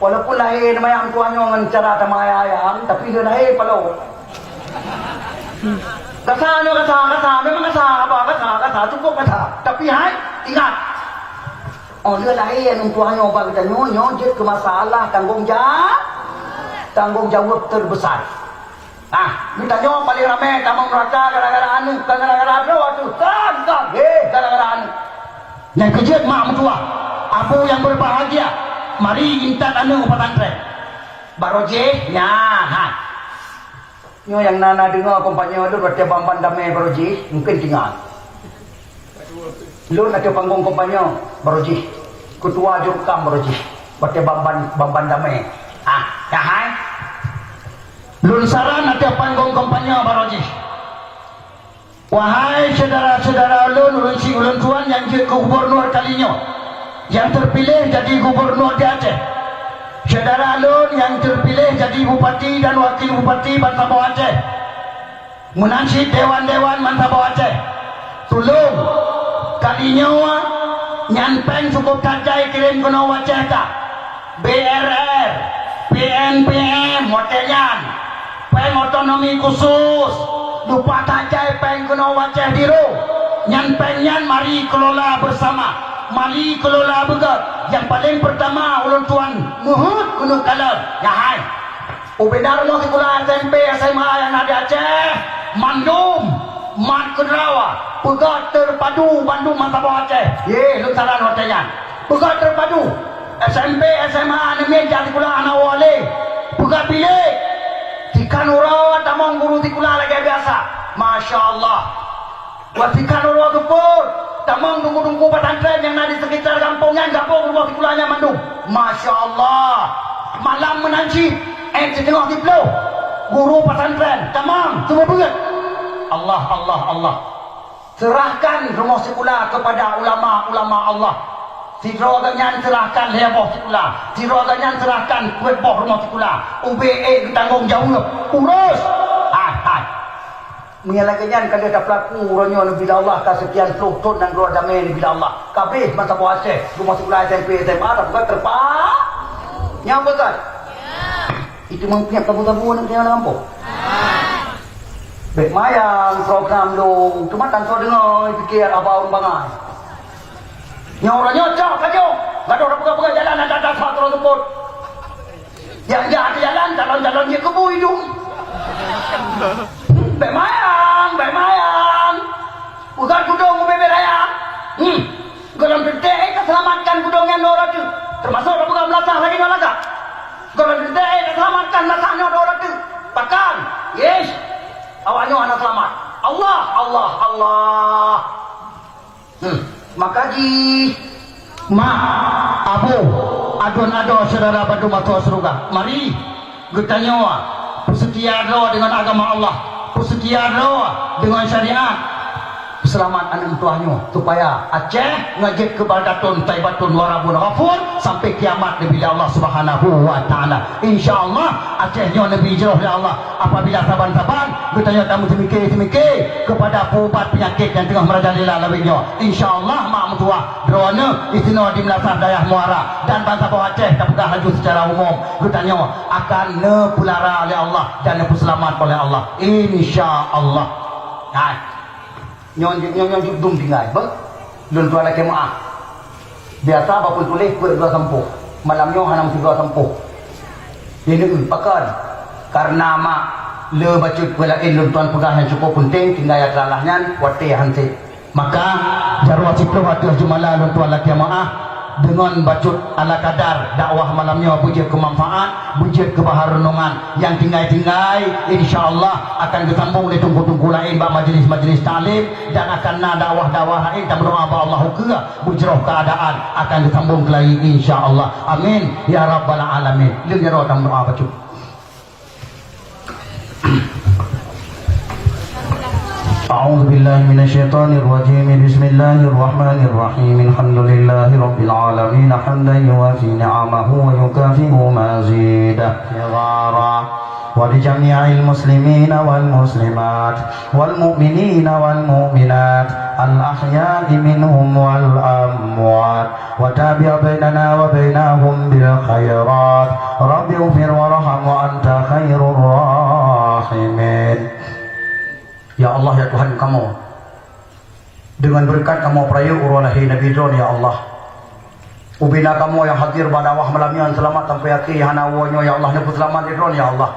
walaupun lahir mayang tuanya dengan cara sama ayang tapi dia lahir palau kata memang kata cukup kata tapi hai ingat dia lahir yang tuanya orang kita nyonyot ke masalah tanggung jawab terbesar. Nah, kita nyawa paling ramai tamang neraka gara-gara anu, gara-gara apa tu? Gara-gara anu. Yang kejut mak mentua, abu yang berbahagia, mari intat anu pesantren. Baroje, ha. Nyo yang nana dengar kompanyo tu berarti bamban damai baroje, mungkin tinggal. Lu nak panggung kompanyo baroje, ketua jurkam baroje, berarti bamban damai. Ya hai. Lun saran ada panggung kompanyo baroji. Wahai saudara-saudara ulun tuan yang jadi gubernur kalinya, yang terpilih jadi gubernur di Aceh. Saudara ulun yang terpilih jadi bupati dan wakil bupati Bangsa Bawah Aceh. Menasib dewan-dewan Bangsa Bawah Aceh. Tolong kalinya nyampeng cukup tajai kirim ke Aceh tak. BRR, PNPM, motelyan. Peng otonomi khusus lupa tajai peng kena wajah diru nyan pengyan mari kelola bersama mari kelola begat yang paling pertama ulun tuan muhut kuno kalam ya hai ubedar mo kula SMP SMA yang ada Aceh mandum mat kedrawa pegat terpadu Bandung Mata Bawah Aceh ye lu salah hotelnya pegat terpadu SMP SMA ni meja kula ana wale pegat bilik Tikan ura tamang guru tikula lagi biasa. Masya Allah. Buat tikan ura gepur. Tamang tunggu-tunggu pesantren yang ada di sekitar kampungnya. Kampung rumah tikulanya mandung. Masya Allah. Malam menanci. Setengah tiplo. Guru pesantren. Tamang. Semua berat. Allah. Serahkan rumah tikula kepada ulama-ulama Allah. Tidro ganyan serahkan heboh tikula. Tidro ganyan serahkan heboh rumah tikula. UBE tanggung jawab. Urus. Hai. Menyalah ganyan kalau ada pelaku uronyo bila Allah kesekian puluh ton dan keluar damai bila Allah. Kabeh Bangsa Bawah Aceh. Rumah tikula SMP SMA tak bukan terpak. Nyapa kan? Itu mempunyai tabu-tabu nak kena nampak. Baik mayang program dong. Cuma tanpa dengar fikir abang bangai. Nyoranya cak kacau. Gak ada orang pegang jalan ada satu tersebut. Yang ada jalan jalan dia kebu hidung. Bemayang. Bukan kudung bebe raya. Kalau berdek selamatkan kudungnya orang tu. Termasuk orang pegang belasah lagi orang lagi. Kalau berdek selamatkan belasahnya orang tu. Pakan. Yes. Awaknya anak selamat. Allah. Makaji abu adon saudara badu matua seruga mari getanya bersetia doa dengan agama Allah bersetia doa dengan syariat selamat anak tuahnya supaya Aceh ngajak ke baldatun taibatun warabun ghafur sampai kiamat bila Allah Subhanahu wa taala insyaallah Acehnya Nabi hijrah oleh Allah apabila saban-saban bertanya tamu semikir kepada pubat penyakit yang tengah merajalela lawinya insyaallah mak mentua drone istina di Melasah Dayah Muara dan Bangsa Bawah Aceh terpegang laju secara umum bertanya akan nepulara oleh Allah dan nepuselamat oleh Allah insyaallah. Hai nyon dum tinggal bang lun tua laki maaf biasa apapun tulis berdua sempuh malamnya hanam tiga sempuh ini pakan karena mak le bacut belain lun tuan pegang yang cukup penting tinggal yang kelahnya wati hanti maka jarwa ciplo hati jumala lun tuan laki maaf dengan bacut ala kadar dakwah malamnya bujur kemanfaat bujur kebaharunungan yang tinggal-tinggal insyaallah akan disambung di tunggu-tunggu lain bak majlis-majlis ta'lim dan akan dakwah-dakwah lain dan berdoa Allah ke bujroh keadaan akan disambung lagi insyaallah amin ya rabbal alamin lil roh dan doa bacut أعوذ بالله من الشيطان الرجيم بسم الله الرحمن الرحيم الحمد لله رب العالمين حمدا يوافي نعمه ويكافئ مزيده ولجميع المسلمين والمسلمات والمؤمنين والمؤمنات الأحياء منهم والأموات وتابع بيننا وبينهم بالخيرات رب اغفر وارحم وأنت خير الراحمين. Ya Allah, ya Tuhan kamu, dengan berkat kamu perayu urulahi Nabi Dron, ya Allah, ubina kamu yang hadir pada awah melamian selamat sampai akhir hanawonyo, ya Allah, nebut selamat di Dron, ya Allah,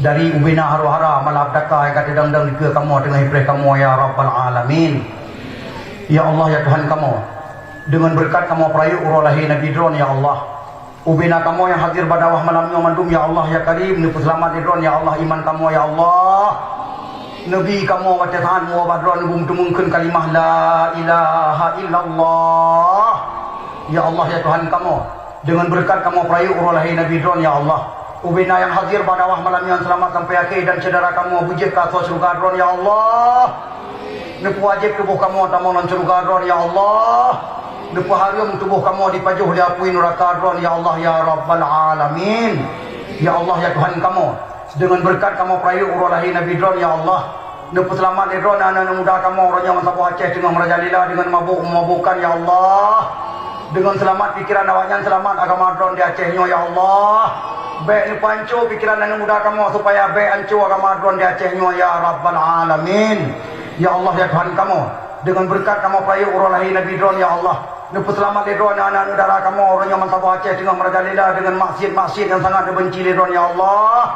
dari ubina haru-hara malabdaka yang kata dang-dang di kamu dengan hibrih kamu, ya Rabbal Alamin. Ya Allah, ya Tuhan kamu, dengan berkat kamu perayu urulahi Nabi Dron, ya Allah, ubina kamu yang hadir pada awah malamnya mandum, ya Allah, ya Karim, nebut selamat di Dron, ya Allah, iman kamu, ya Allah, Nabi kamu wa Tuhan wa badron mungkin kalimah la ilaha illallah. Ya Allah, ya Tuhan kamu, dengan berkat kamu perayu urulahi Nabi Dron, ya Allah, ubina yang hadir pada awah malam yang selamat sampai akhir dan saudara kamu bujik ke atas surga Dron, ya Allah, nepu wajib tubuh kamu tamu nan surga Dron, ya Allah, nepu harum tubuh kamu dipajuh diapui neraka Dron, ya Allah, ya Rabbal Alamin. Ya Allah, ya Tuhan kamu, dengan berkat kamu perayu urulahi Nabi Dron, ya Allah, nepu selamat di Dron anak muda kamu orangnya masabu Aceh dengan merajalila dengan mabuk-mabukan, ya Allah, dengan selamat pikiran awaknya selamat agama Dron di Acehnya, ya Allah, baik ni pancu pikiran anak muda kamu supaya baik ancu agama Dron di Acehnya, ya Rabbal Alamin. Ya Allah, ya Tuhan kamu, dengan berkat kamu perayu urulahi Nabi Dron, ya Allah, nepu selamat di Dron anak saudara kamu orangnya masabu Aceh dengan merajalila dengan maksiat-maksiat yang sangat dibenci di Dron, ya Allah.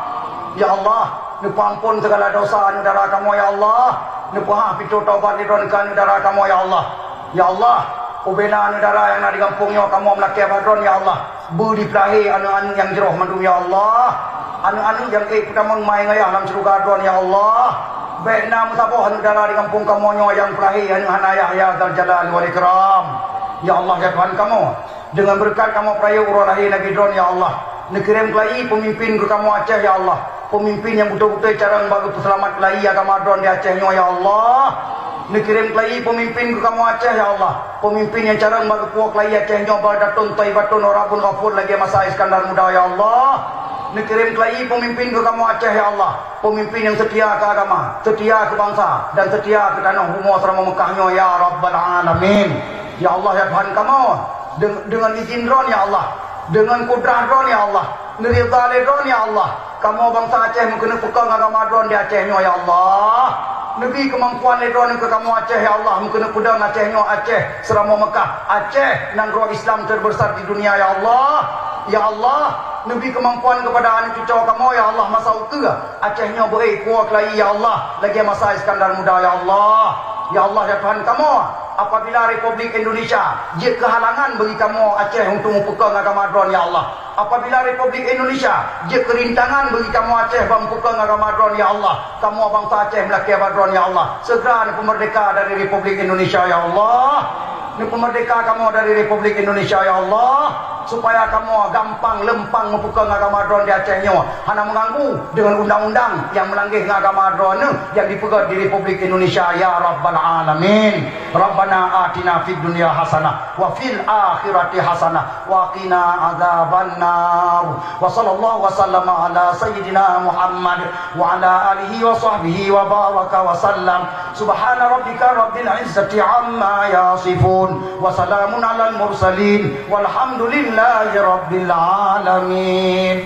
Ya Allah, nepu ampun segala dosa saudara kamu, ya Allah, nepu pintu taubat di Dron kan saudara kamu, ya Allah. Ya Allah, ubena saudara yang ada di kampungnya kamu melaki abadron, ya Allah, budi pelahi anu-anu yang jeroh mandum, ya Allah, anu-anu yang pertama main ngayah dalam surga Dron, ya Allah, baik nama sabuh saudara di kampung kamu yang pelahi anu hanayah ya Dzal Jalal wal Ikram. Ya Allah, ya Tuhan kamu, dengan berkat kamu perayu urulahi Nabi Dron, ya Allah, nekirim kelai pemimpin ke kamu Aceh, ya Allah, pemimpin yang betul-betul cara bagi selamat kelai agama Dron di Acehnya, ya Allah, nekirim kelai pemimpin ke kamu Aceh, ya Allah, pemimpin yang cara bagi puak kelai Acehnya Baldatun Taibatun Orabun Ghafur lagi masa Iskandar Muda, ya Allah, nekirim kelai pemimpin ke kamu Aceh, ya Allah, pemimpin yang setia ke agama, setia ke bangsa dan setia ke tanah humor serama Mekahnya, ya Rabbal Alamin. Ya Allah, ya Tuhan kamu, dengan izin Dron, ya Allah, dengan kudrah Dron, ya Allah, neridha Dron, ya Allah, kamu bangsa Aceh mungkin pegang agama Dron di Acehnya, ya Allah, Nabi kemampuan Dron ke kamu Aceh, ya Allah, mungkin pedang Acehnya Aceh serama Mekah Aceh nangro Islam terbesar di dunia, ya Allah. Ya Allah, Nabi kemampuan kepada anak cucu kamu, ya Allah, masa utuh Acehnya beri kuat lagi, ya Allah, lagi masa Iskandar Muda, ya Allah. Ya Allah, ya Tuhan kamu, apabila Republik Indonesia dia kehalangan bagi kamu Aceh untuk mempegang agama Dron, ya Allah, apabila Republik Indonesia dia kerintangan bagi kamu Aceh mempegang agama Dron, ya Allah, kamu bangsa Aceh melaki agama Dron, ya Allah, segera pemerdeka dari Republik Indonesia, ya Allah, pemerdeka kamu dari Republik Indonesia, ya Allah, supaya kamu gampang lempang mempegang agama Dron di Acehnya, hanya mengganggu dengan undang-undang yang melanggar agama Dron yang dipegang di Republik Indonesia, ya Rabbal Alamin. Rabbana atina fid dunya hasanah wa fil akhirati hasanah wa qina adzabannar. Wa sallallahu wa sallama ala sayyidina Muhammad wa ala alihi wa sahbihi wa baraka wa sallam. Subhana rabbika rabbil izzati amma yasifun wa salamun alal mursalin walhamdulillahi rabbil alamin.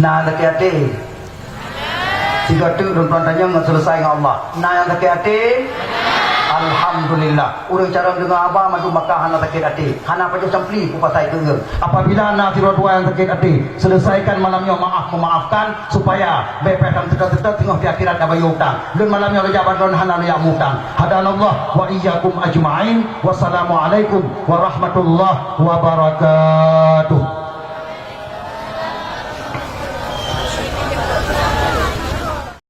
Nah, hati-hati. Jika tu dan tanya nggak selesai dengan Allah. Nah yang sakit hati, alhamdulillah. Urang cara dengar apa maju Makkah hana sakit hati. Hana paju sampli ku pasai keung. Apabila nak tiro dua yang sakit hati, selesaikan malamnya memaafkan supaya bepetan tegak-tegak tengah di akhirat ada utang. Dan malamnya lejaban don hana liya utang. Hadanallah wa iyyakum ajma'in. Wassalamualaikum warahmatullahi wabarakatuh.